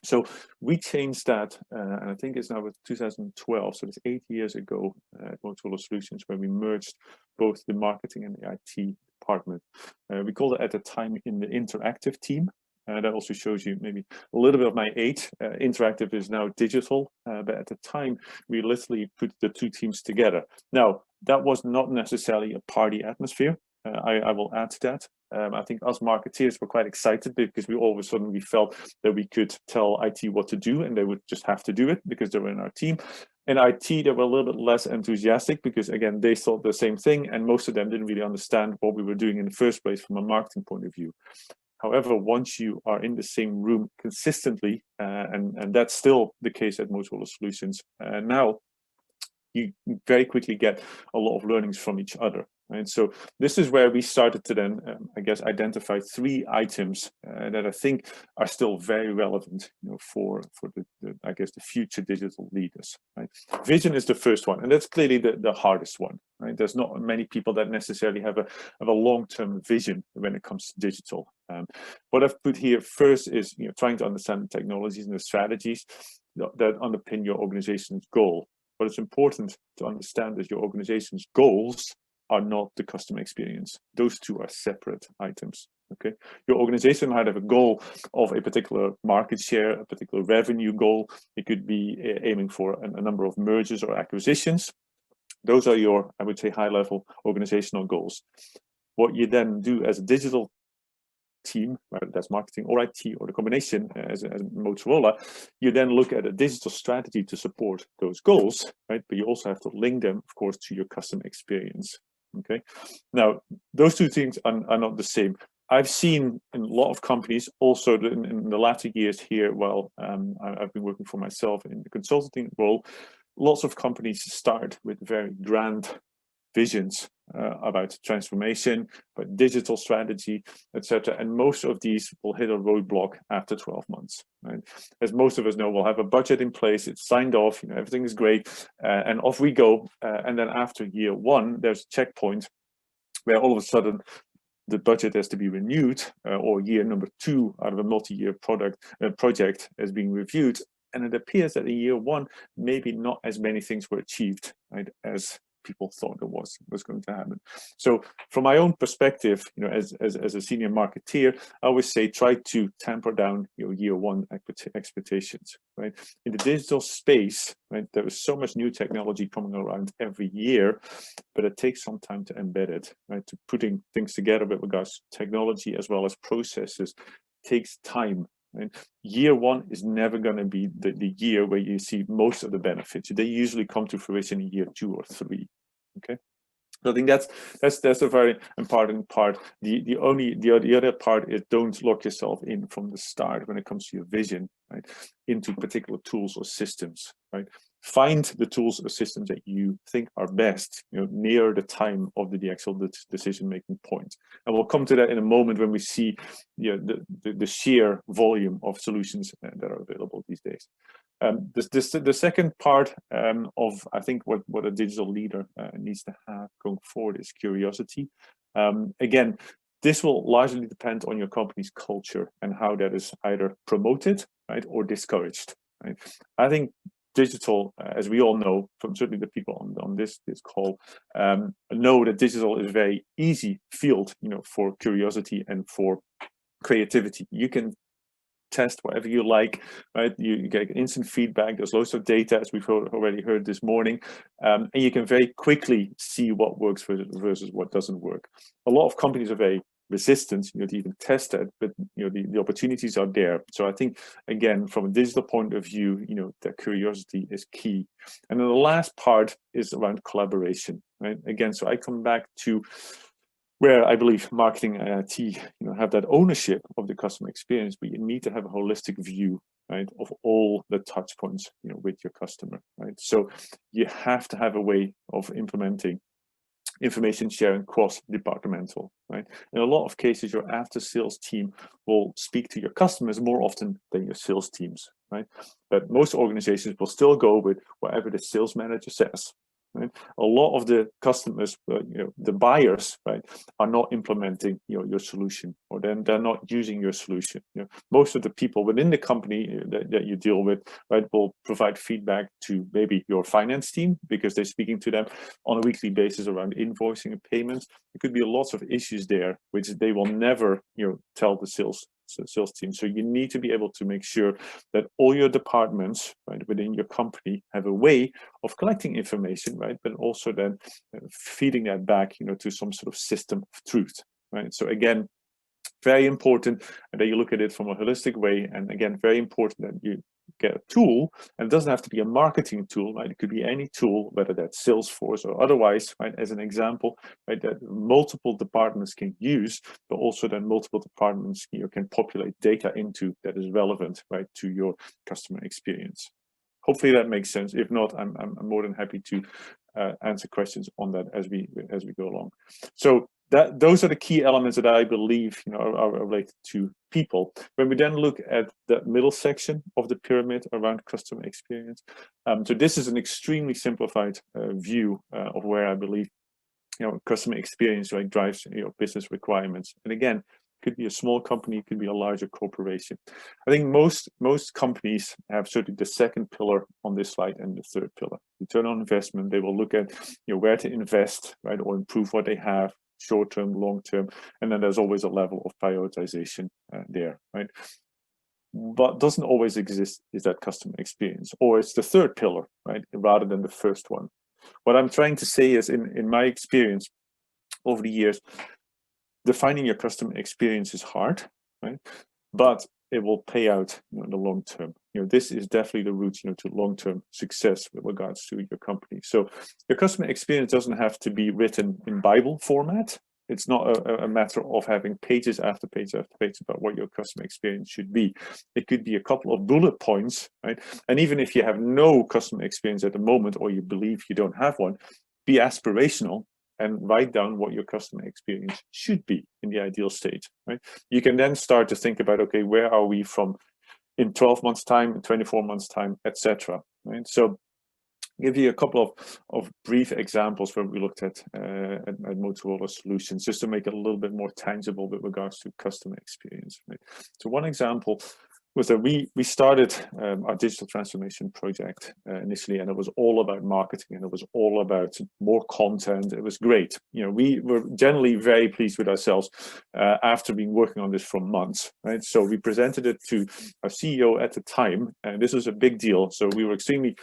So we changed that, and I think it's now with 2012, so it's 8 years ago at Motorola Solutions, where we merged both the marketing and the IT department. We called it at the time in the interactive team. That also shows you maybe a little bit of my age. Interactive is now digital, but at the time we literally put the two teams together. Now, that was not necessarily a party atmosphere. I will add to that. I think us marketeers were quite excited because all of a sudden we felt that we could tell IT what to do and they would just have to do it because they were in our team. In IT, they were a little bit less enthusiastic because, again, they thought the same thing and most of them didn't really understand what we were doing in the first place from a marketing point of view. However, once you are in the same room consistently, and that's still the case at Motorola Solutions, now you very quickly get a lot of learnings from each other. Right? So this is where we started to then, I guess, identify 3 items that I think are still very relevant, for the I guess the future digital leaders. Right? Vision is the first one, and that's clearly the hardest one. Right? There's not many people that necessarily have a long-term vision when it comes to digital. What I've put here first is trying to understand the technologies and the strategies that underpin your organization's goal. But it's important to understand that your organization's goals are not the customer experience. Those two are separate items. Okay, your organization might have a goal of a particular market share, a particular revenue goal. It could be aiming for a number of mergers or acquisitions. Those are your, I would say, high-level organizational goals. What you then do as a digital team, whether that's marketing or IT or the combination as Motorola, you then look at a digital strategy to support those goals, right? But you also have to link them, of course, to your customer experience. Okay, now those two things are not the same. I've seen in a lot of companies, also in the latter years here, while I've been working for myself in the consulting role, lots of companies start with very grand visions about transformation, but digital strategy, etc. And most of these will hit a roadblock after 12 months. Right? As most of us know, we'll have a budget in place, it's signed off, everything is great, and off we go. And then after year 1, there's a checkpoint where all of a sudden the budget has to be renewed, or year number 2 out of a multi-year project is being reviewed. And it appears that in year 1, maybe not as many things were achieved, right, as people thought it was going to happen. So from my own perspective, as a senior marketeer, I always say try to tamper down your year 1 expectations. Right, in the digital space, right, there is so much new technology coming around every year, but it takes some time to embed it. Right, to putting things together with regards to technology as well as processes takes time. Right? Year 1 is never going to be the year where you see most of the benefits. They usually come to fruition in year 2 or 3. Okay, so I think that's a very important part. The other part is don't lock yourself in from the start when it comes to your vision, right, into particular tools or systems. Right, find the tools or systems that you think are best, near the time of the actual decision-making point. And we'll come to that in a moment when we see the sheer volume of solutions that are available these days. The second part of, I think, what a digital leader needs to have going forward is curiosity. Again, this will largely depend on your company's culture and how that is either promoted, right, or discouraged. Right? I think digital, as we all know, from certainly the people on this call, know that digital is a very easy field, for curiosity and for creativity. You can test whatever you like, right? You get instant feedback. There's loads of data, as we've already heard this morning, and you can very quickly see what works versus what doesn't work. A lot of companies are very resistant, to even test that, but the opportunities are there. So I think, again, from a digital point of view, that curiosity is key. And then the last part is around collaboration, right? Again, so I come back to where I believe marketing and IT, have that ownership of the customer experience, but you need to have a holistic view, right, of all the touch points, with your customer, right? So you have to have a way of implementing information sharing cross-departmental, right? In a lot of cases, your after-sales team will speak to your customers more often than your sales teams, right? But most organizations will still go with whatever the sales manager says. Right? A lot of the customers, the buyers, right, are not implementing your solution, or then they're not using your solution. Most of the people within the company that you deal with, right, will provide feedback to maybe your finance team because they're speaking to them on a weekly basis around invoicing and payments. There could be lots of issues there which they will never tell the sales team. So you need to be able to make sure that all your departments, right, within your company have a way of collecting information, right, but also then feeding that back, to some sort of system of truth, right? So again, very important that you look at it from a holistic way, and again, very important that you get a tool, and it doesn't have to be a marketing tool, right? It could be any tool, whether that's Salesforce or otherwise, right? As an example, right, that multiple departments can use, but also then multiple departments can populate data into that is relevant, right, to your customer experience. Hopefully that makes sense. If not, I'm more than happy to answer questions on that as we go along. So those are the key elements that I believe are related to people. When we then look at the middle section of the pyramid around customer experience, so this is an extremely simplified view of where I believe customer experience, right, drives business requirements. And again, it could be a small company, it could be a larger corporation. I think most companies have certainly the second pillar on this slide and the third pillar. Return on investment. They will look at where to invest, right, or improve what they have, short-term, long-term, and then there's always a level of prioritization there, right? What doesn't always exist is that customer experience, or it's the third pillar, right, rather than the first one. What I'm trying to say is, in my experience over the years, defining your customer experience is hard, right? But it will pay out in the long term. This is definitely the route to long-term success with regards to your company. So your customer experience doesn't have to be written in Bible format. It's not a matter of having pages after page after page about what your customer experience should be. It could be a couple of bullet points, right? And even if you have no customer experience at the moment, or you believe you don't have one, be aspirational and write down what your customer experience should be in the ideal state, right? You can then start to think about, okay, where are we from in 12 months time, in 24 months time, etc. Right? So give you a couple of brief examples where we looked at Motorola solutions, just to make it a little bit more tangible with regards to customer experience. Right? So one example was that we started our digital transformation project initially, and it was all about marketing, and it was all about more content. It was great. We were generally very pleased with ourselves after being working on this for months, right? So we presented it to our CEO at the time, and this was a big deal. So we were extremely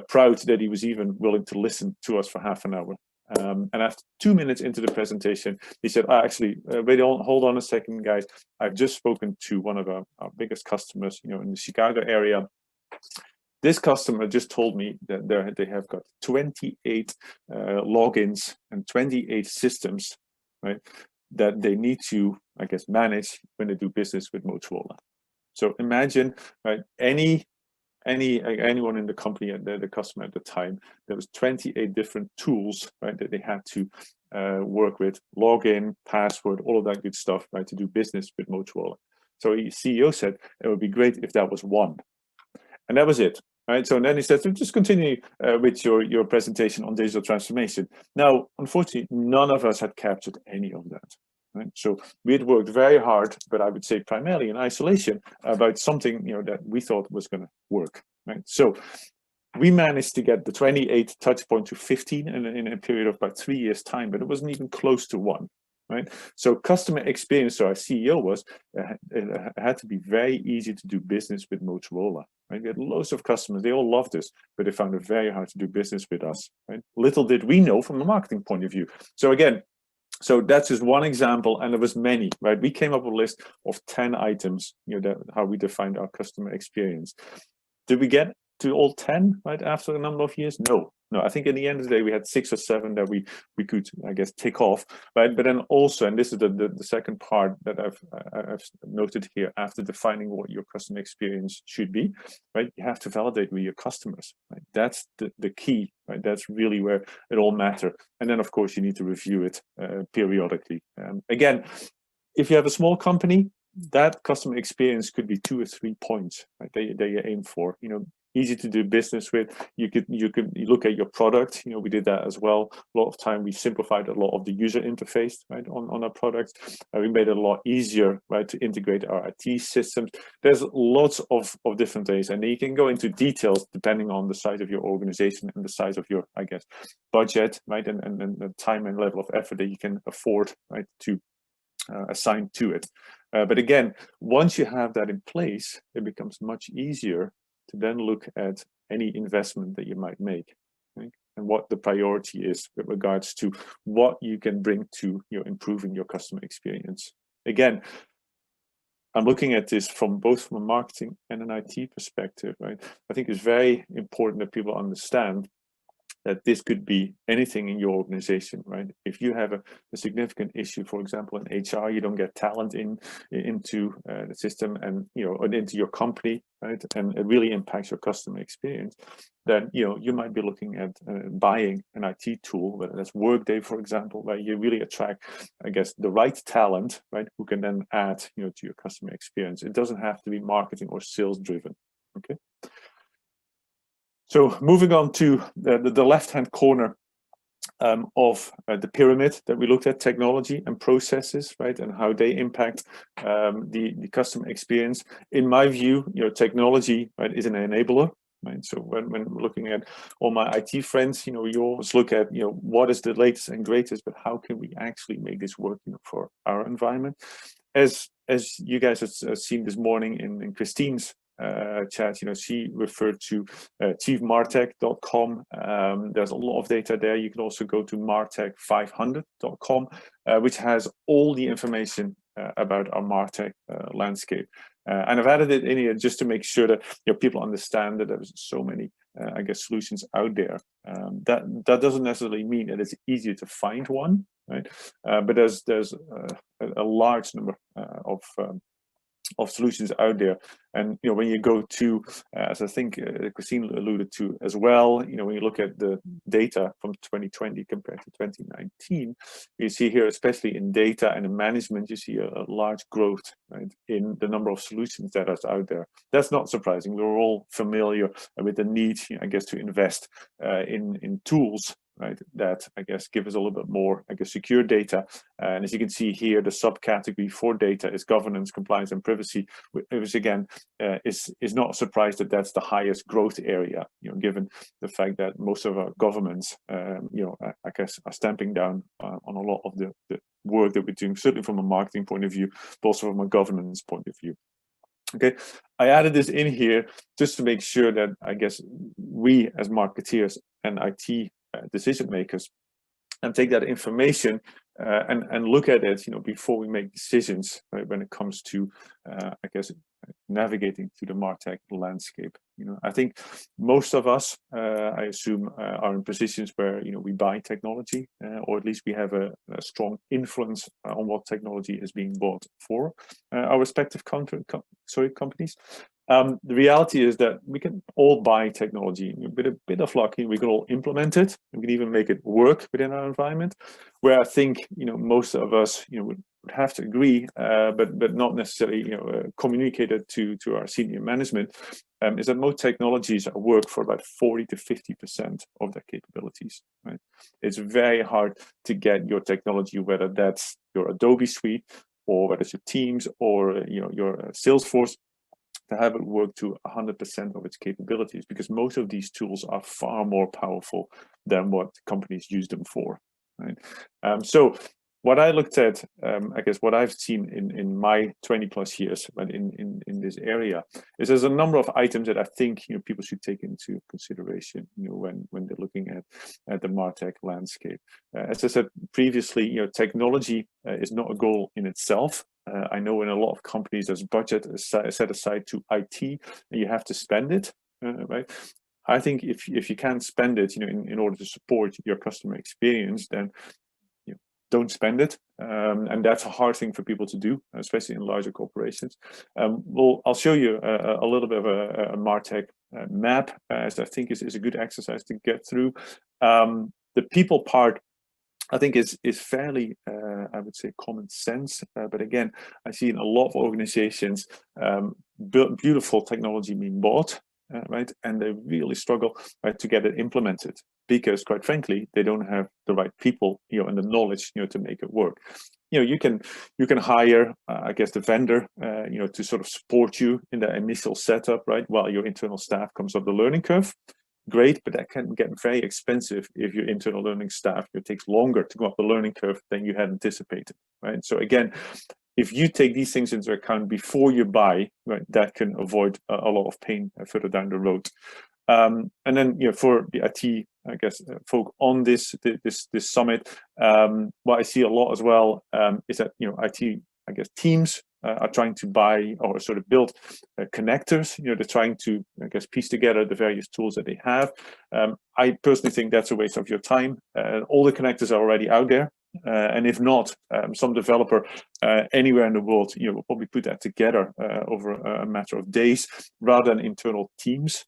proud that he was even willing to listen to us for half an hour. And after 2 minutes into the presentation, he said, actually, wait, hold on a second, guys. I've just spoken to one of our biggest customers, in the Chicago area. This customer just told me that they have got 28 logins and 28 systems, right, that they need to, I guess, manage when they do business with Motorola. So imagine, right, anyone in the company and the customer at the time, there was 28 different tools, right, that they had to work with, login, password, all of that good stuff, right, to do business with Motorola. So the CEO said it would be great if that was one, and that was it, right? So then he said, so just continue with your presentation on digital transformation. Now, unfortunately, none of us had captured any of that. Right? So we had worked very hard, but I would say primarily in isolation, about something that we thought was going to work. Right? So we managed to get the 28 touch point to 15 in a period of about 3 years time, but it wasn't even close to 1. Right, so customer experience, so our CEO was, it had to be very easy to do business with Motorola. Right, we had loads of customers; they all loved us, but they found it very hard to do business with us. Right, little did we know from a marketing point of view. So again, so that's just one example, and there was many. Right, we came up with a list of 10 items. That how we defined our customer experience. Did we get to all 10 right after a number of years? No. I think in the end of the day we had 6 or 7 that we could, I guess, tick off, right? But then also, and this is the second part that I've noted here, after defining what your customer experience should be, right? You have to validate with your customers, right? That's the key, right? That's really where it all matters. And then of course you need to review it periodically. Again, if you have a small company, that customer experience could be 2 or 3 points, right? That you aim for. Easy to do business with. You could look at your product. We did that as well. A lot of time we simplified a lot of the user interface, right, on our products. We made it a lot easier, right, to integrate our IT systems. There's lots of different ways, and you can go into details depending on the size of your organization and the size of your, I guess, budget, right, and the time and level of effort that you can afford, right, to assign to it. But again, once you have that in place, it becomes much easier to then look at any investment that you might make, right? And what the priority is with regards to what you can bring to improving your customer experience. Again, I'm looking at this from both a marketing and an IT perspective, right? I think it's very important that people understand that this could be anything in your organization, right? If you have a significant issue, for example, in HR, you don't get talent into the system and into your company, right? And it really impacts your customer experience. Then you might be looking at buying an IT tool, whether that's Workday, for example, where you really attract, I guess, the right talent, right, who can then add to your customer experience. It doesn't have to be marketing or sales driven. Okay. So moving on to the left-hand corner of the pyramid that we looked at, technology and processes, right, and how they impact the customer experience. In my view, technology, right, is an enabler. Right? So when we're looking at all my IT friends, you always look at what is the latest and greatest, but how can we actually make this work for our environment? As you guys have seen this morning in Christine's chat, she referred to chiefmartech.com. There's a lot of data there. You can also go to martech500.com, which has all the information about our MarTech landscape. And I've added it in here just to make sure that people understand that there's so many, I guess, solutions out there. That doesn't necessarily mean that it's easier to find one, right? But there's a large number of solutions out there. And when you go to, as I think Christine alluded to as well, when you look at the data from 2020 compared to 2019, you see here, especially in data and in management, you see a large growth, right, in the number of solutions that are out there. That's not surprising. We're all familiar with the need, I guess, to invest in tools, right, that I guess give us a little bit more, I guess, secure data. And as you can see here, the subcategory for data is governance, compliance, and privacy, which again is not a surprise that that's the highest growth area, given the fact that most of our governments, I guess, are stamping down on a lot of the work that we're doing, certainly from a marketing point of view, but also from a governance point of view. Okay, I added this in here just to make sure that I guess we as marketeers and IT decision makers and take that information and look at it, before we make decisions, right, when it comes to, I guess, navigating through the MarTech landscape. I think most of us, I assume, are in positions where we buy technology, or at least we have a strong influence on what technology is being bought for our respective companies. The reality is that we can all buy technology with a bit of luck. We can all implement it. We can even make it work within our environment. Where I think most of us would have to agree, but not necessarily communicate it to our senior management, is that most technologies work for about 40 to 50% of their capabilities. Right? It's very hard to get your technology, whether that's your Adobe suite or whether it's your Teams or your Salesforce, to have it work to 100% of its capabilities, because most of these tools are far more powerful than what companies use them for, right? So what I looked at, I guess what I've seen in my 20 plus years, but in this area, is there's a number of items that I think people should take into consideration when they're looking at the MarTech landscape. As I said previously, technology is not a goal in itself. I know in a lot of companies there's budget set aside to IT, and you have to spend it, right? I think if you can't spend it, in order to support your customer experience, then don't spend it, and that's a hard thing for people to do, especially in larger corporations. I'll show you a little bit of a MarTech map, as I think is a good exercise to get through. The people part, I think, is fairly, I would say, common sense. But again, I see in a lot of organizations, beautiful technology being bought, right, and they really struggle, right, to get it implemented, because quite frankly they don't have the right people and the knowledge to make it work. You can hire I guess the vendor to sort of support you in the initial setup, right, while your internal staff comes up the learning curve. Great, but that can get very expensive if your internal learning staff takes longer to go up the learning curve than you had anticipated, right? So again, if you take these things into account before you buy, right, that can avoid a lot of pain further down the road. And then, for the IT, I guess, folk on this summit, what I see a lot as well is that IT, I guess, teams are trying to buy or sort of build connectors. They're trying to, I guess, piece together the various tools that they have. I personally think that's a waste of your time. All the connectors are already out there. And if not, some developer anywhere in the world will probably put that together over a matter of days, rather than internal teams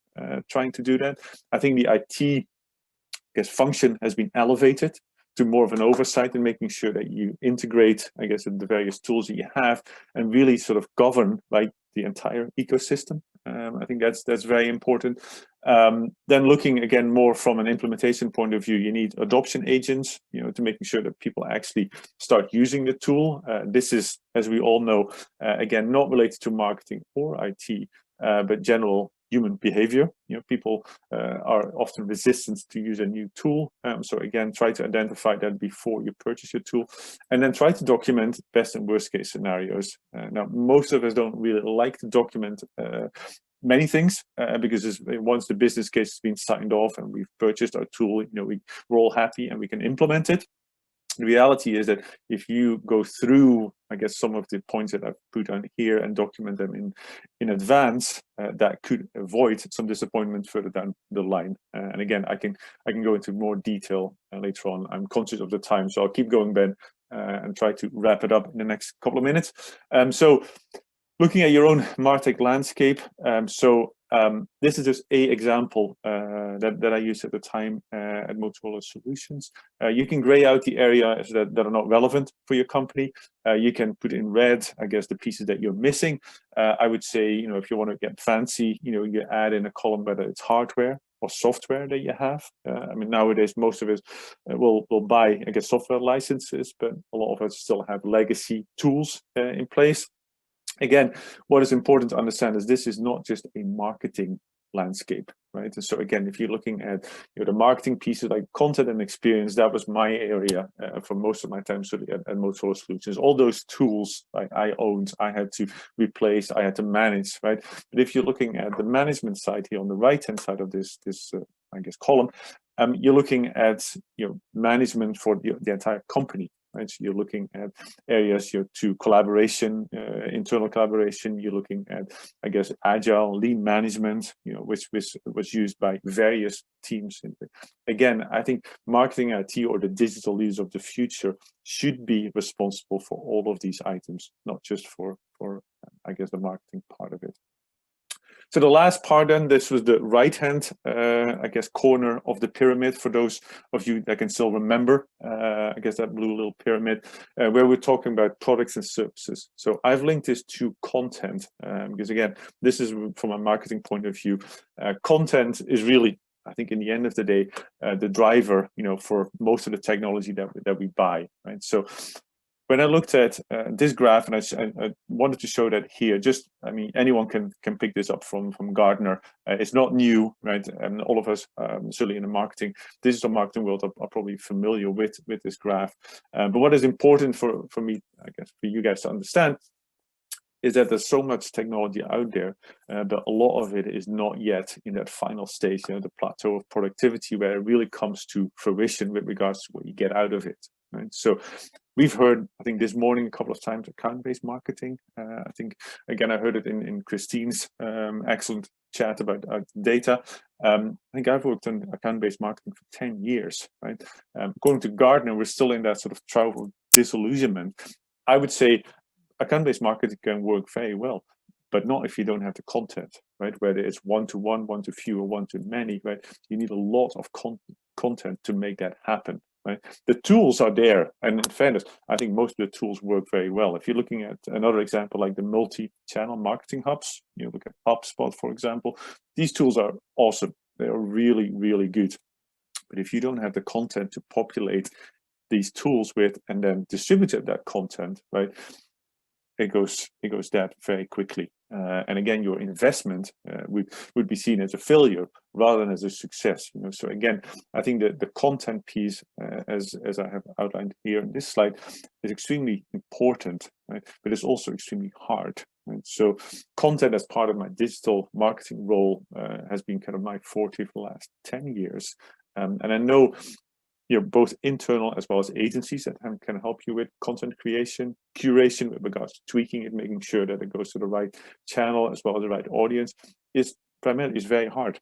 trying to do that. I think the IT, I guess, function has been elevated to more of an oversight and making sure that you integrate, I guess, the various tools that you have and really sort of govern, like, the entire ecosystem. I think that's very important. Then looking again more from an implementation point of view, you need adoption agents, to making sure that people actually start using the tool. This is, as we all know, again, not related to marketing or IT, but general human behavior. People are often resistant to use a new tool. So again, try to identify that before you purchase your tool, and then try to document best and worst case scenarios. Now, most of us don't really like to document many things because once the business case has been signed off and we've purchased our tool, we're all happy and we can implement it. The reality is that if you go through, I guess, some of the points that I've put on here and document them in advance, that could avoid some disappointment further down the line. And again, I can go into more detail later on. I'm conscious of the time, so I'll keep going, Ben, and try to wrap it up in the next couple of minutes. So looking at your own MarTech landscape, this is just a example that I used at the time at Motorola Solutions. You can gray out the areas that are not relevant for your company. You can put in red, I guess, the pieces that you're missing. I would say, if you want to get fancy, you add in a column whether it's hardware or software that you have. I mean, nowadays, most of us will buy, I guess, software licenses, but a lot of us still have legacy tools in place. Again, what is important to understand is this is not just a marketing landscape, right? And so again, if you're looking at the marketing pieces like content and experience, that was my area for most of my time at Motorola Solutions. All those tools I owned, I had to replace, I had to manage, right? But if you're looking at the management side here on the right-hand side of this I guess, column, you're looking at management for the entire company. Right, so you're looking at areas to collaboration, internal collaboration. You're looking at, I guess, agile, lean management, which was used by various teams. Again, I think marketing, IT, or the digital leaders of the future should be responsible for all of these items, not just for I guess, the marketing part of it. So the last part then, this was the right-hand, I guess, corner of the pyramid for those of you that can still remember, I guess, that blue little pyramid, where we're talking about products and services. So I've linked this to content, because again, this is from a marketing point of view. Content is really, I think, in the end of the day, the driver, for most of the technology that we buy, right? So when I looked at this graph, and I wanted to show that here, just, I mean, anyone can pick this up from Gartner. It's not new, right? And all of us, certainly in the digital marketing world, are probably familiar with this graph. But what is important for me, I guess, for you guys to understand, is that there's so much technology out there, but a lot of it is not yet in that final stage, the plateau of productivity, where it really comes to fruition with regards to what you get out of it. Right? So we've heard, I think this morning, a couple of times, account-based marketing. I think, again, I heard it in Christine's excellent chat about data. I think I've worked on account-based marketing for 10 years, right? According to Gartner, we're still in that sort of trial of disillusionment. I would say account-based marketing can work very well, but not if you don't have the content, right? Whether it's one-to-one, one-to-few, or one-to-many, right? You need a lot of content to make that happen, right? The tools are there, and in fairness, I think most of the tools work very well. If you're looking at another example, like the multi-channel marketing hubs, you look at HubSpot, for example, these tools are awesome. They are really, really good. But if you don't have the content to populate these tools with, and then distribute that content, right? It goes dead very quickly, and again, your investment would be seen as a failure rather than as a success. So again, I think that the content piece, as I have outlined here in this slide, is extremely important, right? But it's also extremely hard. Right? So content as part of my digital marketing role has been kind of my forte for the last 10 years, and I know. Both internal as well as agencies that can help you with content creation, curation with regards to tweaking it, making sure that it goes to the right channel as well as the right audience, is very hard,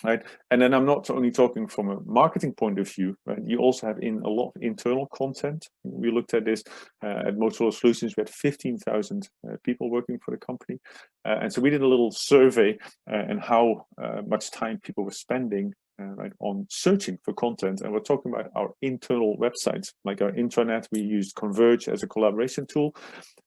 right? And then I'm not only talking from a marketing point of view, right? You also have in a lot of internal content. We looked at this at Motorola Solutions. We had 15,000 people working for the company, and so we did a little survey and how much time people were spending. Right, on searching for content, and we're talking about our internal websites, like our intranet. We used Converge as a collaboration tool,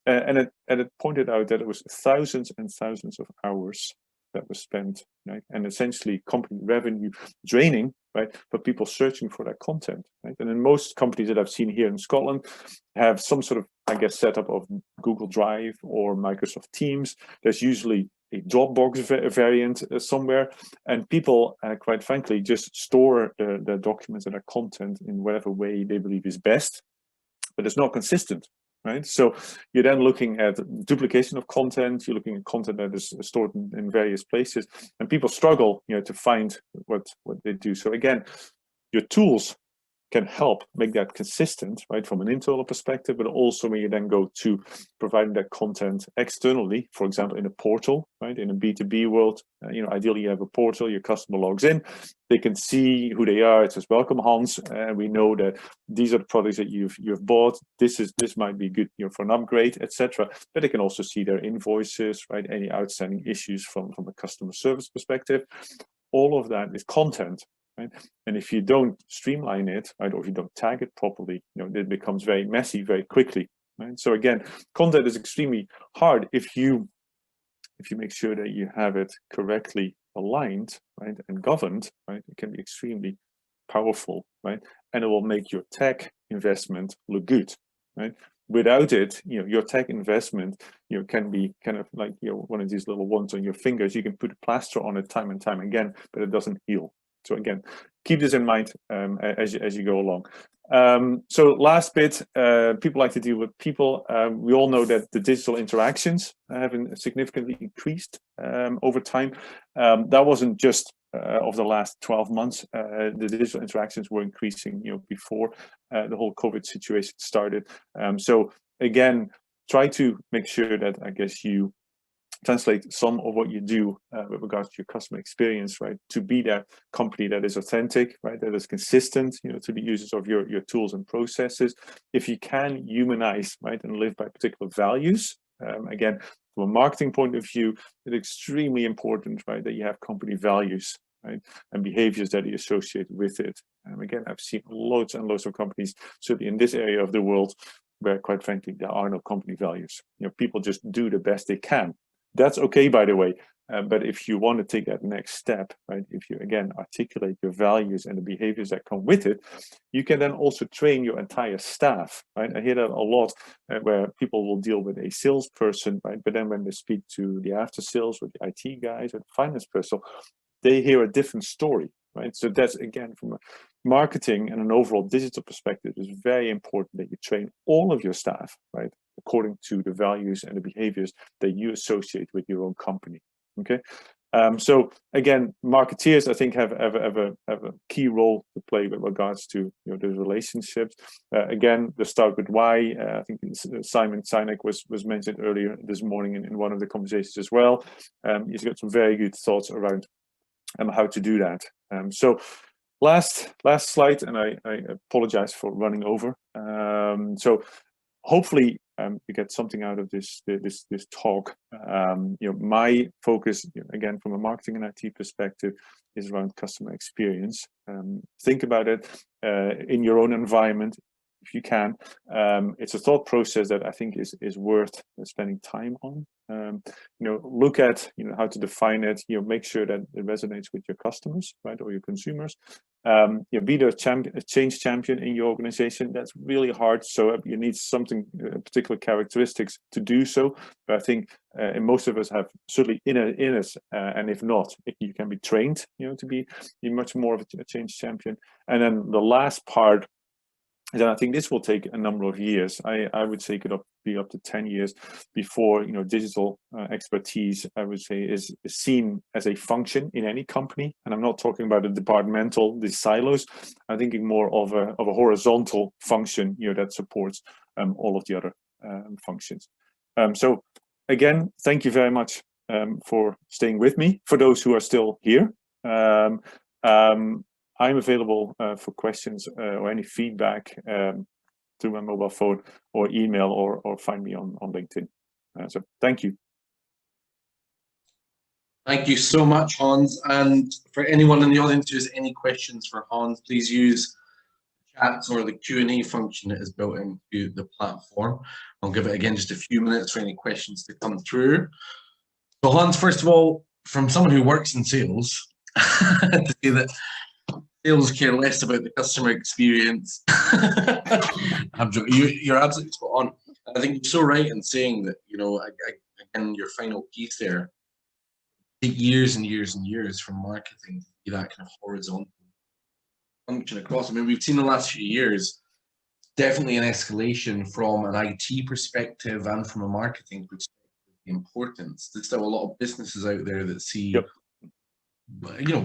and it pointed out that it was thousands and thousands of hours that was spent, right, and essentially company revenue draining, right, for people searching for that content, right. And then most companies that I've seen here in Scotland have some sort of, I guess, setup of Google Drive or Microsoft Teams. There's usually a Dropbox variant somewhere, and people, quite frankly, just store the documents and their content in whatever way they believe is best, but it's not consistent, right? So you're then looking at duplication of content. You're looking at content that is stored in various places, and people struggle, to find what they do. So again, your tools can help make that consistent, right, from an internal perspective, but also when you then go to providing that content externally, for example, in a portal, right, in a B2B world, ideally you have a portal, your customer logs in, they can see who they are. It says, "Welcome, Hans," and we know that these are the products that you've bought. This might be good, for an upgrade, etc. But they can also see their invoices, right, any outstanding issues from a customer service perspective. All of that is content. Right? And if you don't streamline it, right, or if you don't tag it properly, it becomes very messy very quickly. Right? So again, content is extremely hard if you make sure that you have it correctly aligned, right, and governed. Right, it can be extremely powerful, right, and it will make your tech investment look good. Right. Without it, your tech investment, can be kind of like one of these little ones on your fingers. You can put a plaster on it time and time again, but it doesn't heal. So again, keep this in mind as you go along. So last bit, people like to deal with people. We all know that the digital interactions have significantly increased over time. That wasn't just over the last 12 months. The digital interactions were increasing, before the whole COVID situation started. So again, try to make sure that, I guess, you translate some of what you do with regards to your customer experience, right, to be that company that is authentic, right, that is consistent, to the users of your tools and processes. If you can humanize, right, and live by particular values, again, from a marketing point of view, it's extremely important, right, that you have company values, right, and behaviors that are associated with it. Again, I've seen loads and loads of companies, certainly in this area of the world, where, quite frankly, there are no company values. People just do the best they can. That's okay, by the way. But if you want to take that next step, right, if you again articulate your values and the behaviors that come with it, you can then also train your entire staff, right? I hear that a lot where people will deal with a salesperson, right? But then when they speak to the after sales or the IT guys or the finance person, they hear a different story, right? So that's again from a marketing and an overall digital perspective, it's very important that you train all of your staff, right, according to the values and the behaviors that you associate with your own company. Okay. So again, marketeers, I think, have a key role to play with regards to those relationships. Again, the start with why. I think Simon Sinek was mentioned earlier this morning in one of the conversations as well. He's got some very good thoughts around how to do that. So last slide, and I apologize for running over. So hopefully you get something out of this talk. My focus, again, from a marketing and IT perspective, is around customer experience. Think about it in your own environment, if you can. It's a thought process that I think is worth spending time on. Look at how to define it. Make sure that it resonates with your customers, right, or your consumers. Be the change champion in your organization. That's really hard. So you need something, particular characteristics to do so. But I think and most of us have certainly in us, and if not, you can be trained, to be much more of a change champion. And then the last part. Then I think this will take a number of years. I would say it could be up to 10 years before digital expertise, I would say, is seen as a function in any company. And I'm not talking about the departmental, the silos. I'm thinking more of a horizontal function, that supports all of the other functions. So again, thank you very much for staying with me. For those who are still here. I'm available for questions or any feedback through my mobile phone or email or find me on LinkedIn. So thank you. Thank you so much, Hans. And for anyone in the audience who has any questions for Hans, please use chats or the Q&A function that is built into the platform. I'll give it again just a few minutes for any questions to come through. So Hans, first of all, from someone who works in sales, to say that sales care less about the customer experience. I'm joking. You're absolutely spot on. I think you're so right in saying that, again, your final piece there, take years and years and years from marketing to be that kind of horizontal function across. I mean, we've seen the last few years, definitely an escalation from an IT perspective and from a marketing perspective, the importance. There's still a lot of businesses out there that see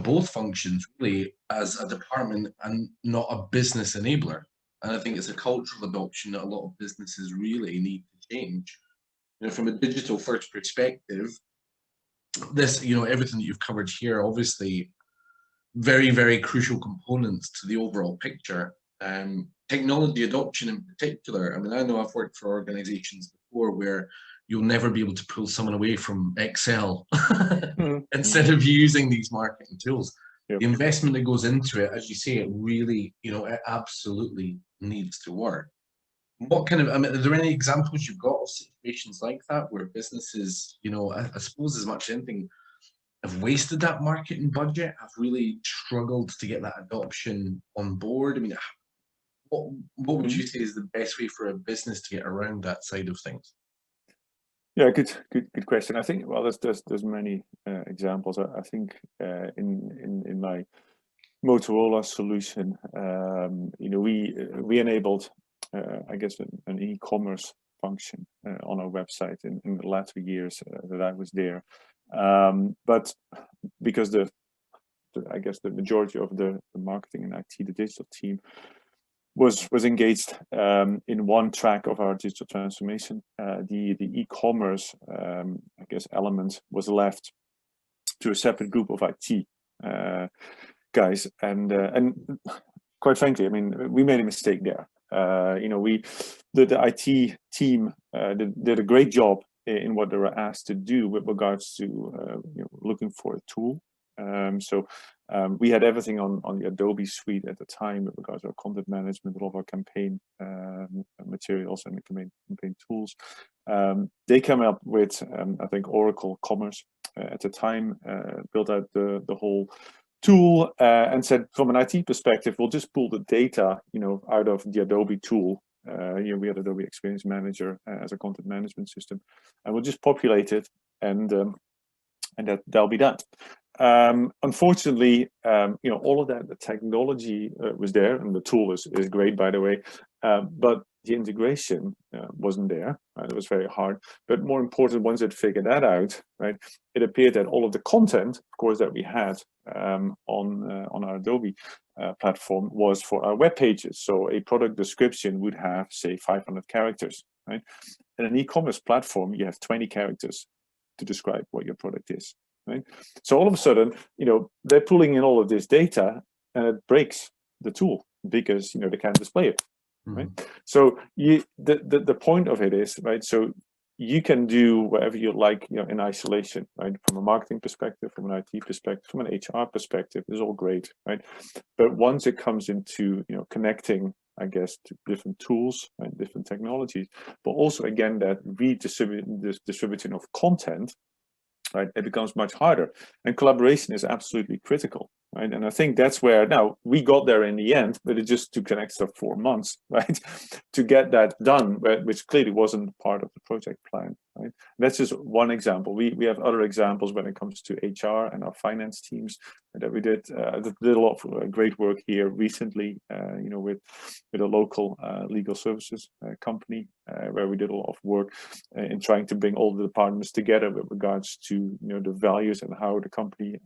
both functions really as a department and not a business enabler. And I think it's a cultural adoption that a lot of businesses really need to change. From a digital first perspective, this, everything that you've covered here, obviously very, very crucial components to the overall picture. Technology adoption in particular. I mean, I know I've worked for organizations before where you'll never be able to pull someone away from Excel instead of using these marketing tools. Yep. The investment that goes into it, as you say, it really, it absolutely needs to work. What kind of, are there any examples you've got of situations like that where businesses, I suppose as much as anything, have wasted that marketing budget, have really struggled to get that adoption on board? I mean, what would you say is the best way for a business to get around that side of things? Yeah, good question. I think there's many examples. I think in my Motorola solution, we enabled I guess an e-commerce function on our website in the latter years that I was there. But because I guess the majority of the marketing and IT, the digital team, was engaged in one track of our digital transformation. The e-commerce, I guess, element was left to a separate group of IT guys, and quite frankly, I mean, we made a mistake there. The IT team did a great job in what they were asked to do with regards to looking for a tool. We had everything on the Adobe suite at the time with regards to our content management, all of our campaign materials and campaign tools. They came up with, I think, Oracle Commerce at the time, built out the whole tool, and said, from an IT perspective, we'll just pull the data, out of the Adobe tool. We had Adobe Experience Manager as a content management system, and we'll just populate it, and that'll be that. Unfortunately, all of that, the technology was there, and the tool is great, by the way, but the integration wasn't there. It was very hard. But more important, once it figured that out, right, it appeared that all of the content, of course, that we had on our Adobe platform was for our web pages. So a product description would have, say, 500 characters, right? In an e-commerce platform, you have 20 characters to describe what your product is, right? So all of a sudden, they're pulling in all of this data, and it breaks the tool because they can't display it. Right. So the point of it is, right, so you can do whatever you like, in isolation, right? From a marketing perspective, from an IT perspective, from an HR perspective, it's all great, right? But once it comes into, connecting, I guess, to different tools and different technologies, but also again that distributing of content, right, it becomes much harder, and collaboration is absolutely critical, right? And I think that's where now we got there in the end, but it just took an extra 4 months, right, to get that done, which clearly wasn't part of the project plan, right? That's just one example. We have other examples when it comes to HR and our finance teams that we did a lot of great work here recently, with a local legal services company, where we did a lot of work in trying to bring all the departments together with regards to the values and how the company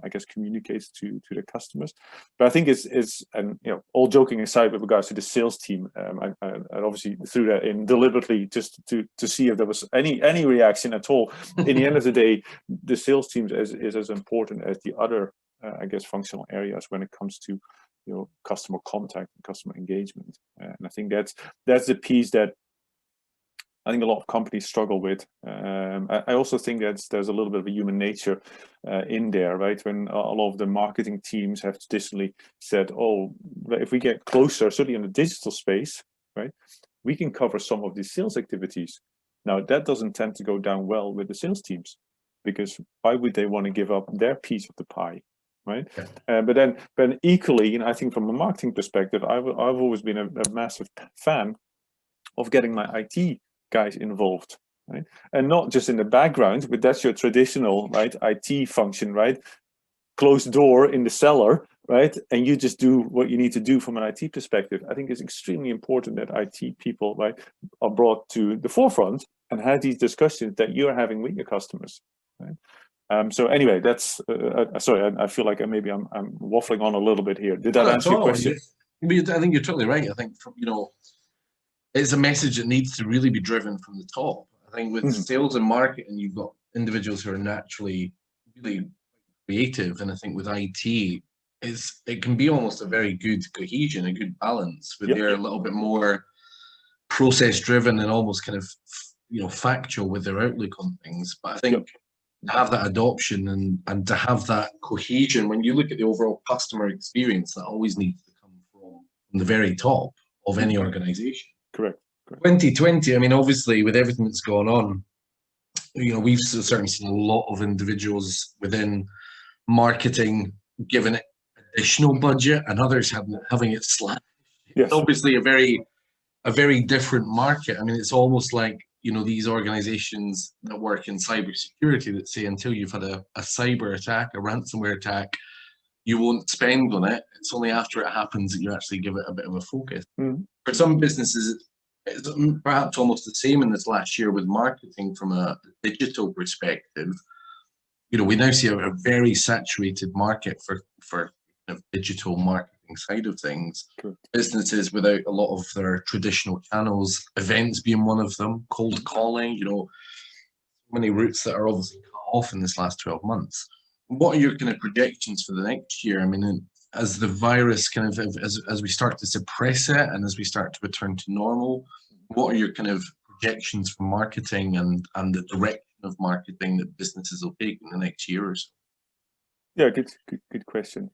I guess communicates to the customers. But I think it's and all joking aside with regards to the sales team, I obviously threw that in deliberately just to see if there was any reaction at all. In the end of the day, the sales team is as important as the other I guess functional areas when it comes to customer contact and customer engagement, and I think that's the piece that I think a lot of companies struggle with. I also think that there's a little bit of a human nature in there, right? When a lot of the marketing teams have traditionally said, oh, if we get closer, certainly in the digital space, right, we can cover some of these sales activities. Now, that doesn't tend to go down well with the sales teams, because why would they want to give up their piece of the pie? Right, yeah. But equally, I think from a marketing perspective, I've always been a massive fan of getting my IT guys involved, right, and not just in the background, but that's your traditional, right, IT function, right, closed door in the cellar, right, and you just do what you need to do from an IT perspective. I think it's extremely important that IT people, right, are brought to the forefront and have these discussions that you're having with your customers, right. So anyway, that's sorry. I feel like maybe I'm waffling on a little bit here. Did that answer your question? I think you're totally right. I think it's a message that needs to really be driven from the top. I think with sales and marketing, you've got individuals who are naturally really creative, and I think with IT, it can be almost a very good cohesion, a good balance, where they're a little bit more process driven and almost kind of factual with their outlook on things. But I think to have that adoption and to have that cohesion, when you look at the overall customer experience, that always needs to come from the very top of any organization. Correct. 2020, I mean, obviously, with everything that's gone on, we've certainly seen a lot of individuals within marketing given it additional budget and others having it slashed. Yes. It's obviously a very different market. I mean, it's almost like, these organizations that work in cybersecurity that say until you've had a cyber attack, a ransomware attack, you won't spend on it. It's only after it happens that you actually give it a bit of a focus. For some businesses, it's perhaps almost the same in this last year with marketing from a digital perspective. We now see a very saturated market for digital marketing side of things. Correct. Businesses without a lot of their traditional channels, events being one of them, cold calling, many routes that are obviously cut off in this last 12 months. What are your kind of projections for the next year? I mean, as the virus kind of, as we start to suppress it and as we start to return to normal, what are your kind of projections for marketing and the direction of marketing that businesses will take in the next year or so? Yeah, good question.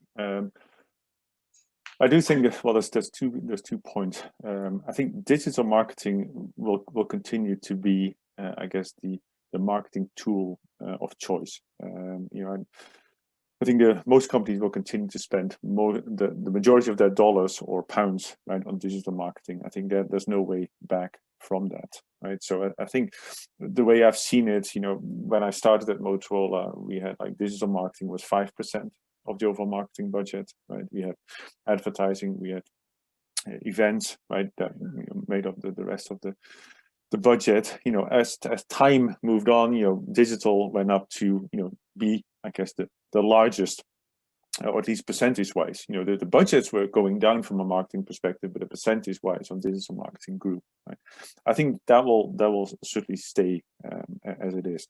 I do think that, well, there's 2 points. I think digital marketing will continue to be, I guess, the the marketing tool of choice. I think most companies will continue to spend the majority of their dollars or pounds, right, on digital marketing. I think that there's no way back from that, right? So I think the way I've seen it, when I started at Motorola, we had like digital marketing was 5% of the overall marketing budget, right? We had advertising, we had events, right, that made up the rest of the budget. As time moved on, digital went up to be, I guess, the largest, or at least percentage-wise. The budgets were going down from a marketing perspective, but the percentage-wise on digital marketing grew. Right? I think that will certainly stay as it is.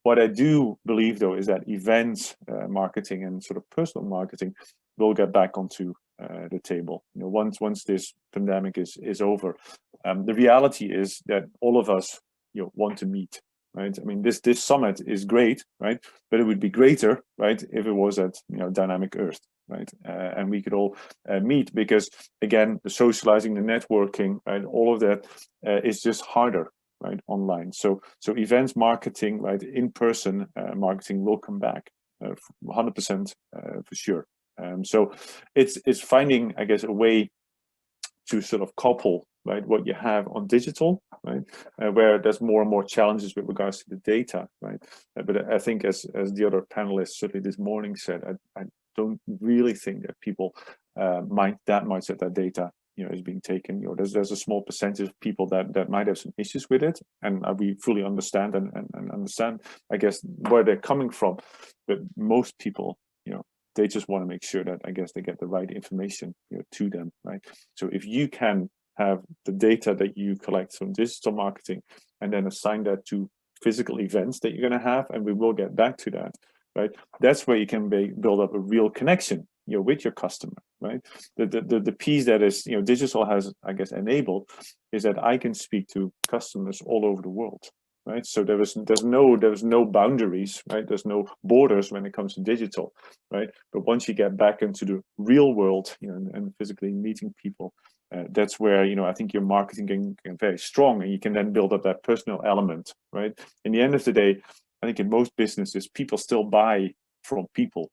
What I do believe, though, is that events marketing and sort of personal marketing will get back onto the table. Once this pandemic is over, the reality is that all of us want to meet. Right. I mean, this summit is great, right? But it would be greater, right, if it was at Dynamic Earth, right? And we could all meet, because again, the socializing, the networking, right, all of that is just harder, right, online. So events marketing, right, in person marketing will come back 100% for sure. So it's finding, I guess, a way to sort of couple, right, what you have on digital, right, where there's more and more challenges with regards to the data, right. But I think, as the other panelists certainly this morning said, I don't really think that people mind that much that data is being taken. There's a small percentage of people that might have some issues with it, and we fully understand and understand, I guess, where they're coming from. But most people, they just want to make sure that, I guess, they get the right information to them, right? So if you can have the data that you collect from digital marketing and then assign that to physical events that you're going to have, and we will get back to that, right? That's where you can build up a real connection, with your customer, right? The piece that is, digital has, I guess, enabled is that I can speak to customers all over the world. Right, so there's no boundaries, right? There's no borders when it comes to digital, right? But once you get back into the real world, and physically meeting people, that's where I think your marketing can get very strong, and you can then build up that personal element, right? In the end of the day, I think in most businesses, people still buy from people,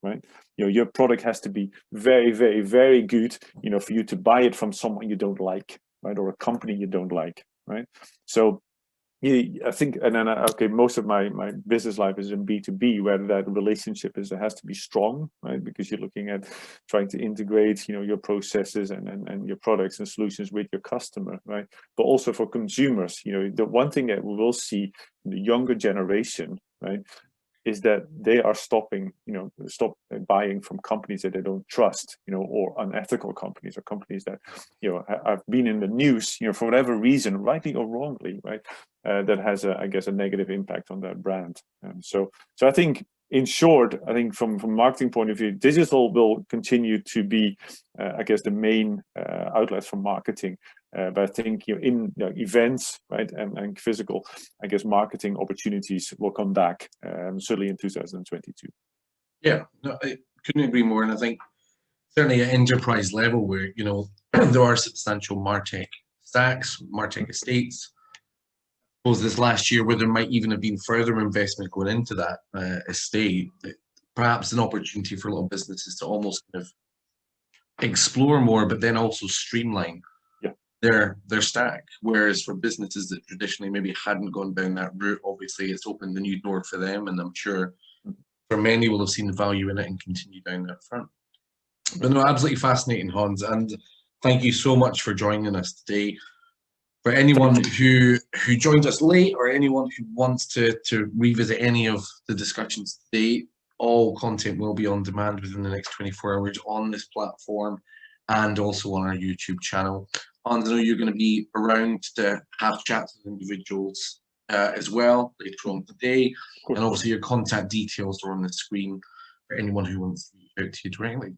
right? Your product has to be very, very, very good, for you to buy it from someone you don't like, right, or a company you don't like, right? So I think, and then okay, most of my business life is in B2B, where that relationship has to be strong, right? Because you're looking at trying to integrate, your processes and your products and solutions with your customer, right? But also for consumers, the one thing that we will see in the younger generation, right, is that they are stop buying from companies that they don't trust, or unethical companies, or companies that, have been in the news, for whatever reason, rightly or wrongly, right? That has, I guess, a negative impact on their brand. So I think, in short, I think from a marketing point of view, digital will continue to be, I guess, the main outlet for marketing. But I think in events, right, and physical, I guess, marketing opportunities will come back, certainly in 2022. Yeah, no, I couldn't agree more. And I think certainly at enterprise level, where there are substantial MarTech stacks, MarTech estates. I suppose this last year, where there might even have been further investment going into that estate, perhaps an opportunity for a lot of businesses to almost kind of explore more, but then also streamline their stack. Whereas for businesses that traditionally maybe hadn't gone down that route, obviously it's opened a new door for them, and I'm sure for many will have seen the value in it and continue down that front. But no, absolutely fascinating, Hans, and thank you so much for joining us today. For anyone who joined us late, or anyone who wants to revisit any of the discussions today, all content will be on demand within the next 24 hours on this platform and also on our YouTube channel. Hans, I know you're going to be around to have chats with individuals as well later on today, and obviously your contact details are on the screen for anyone who wants to reach out to you directly.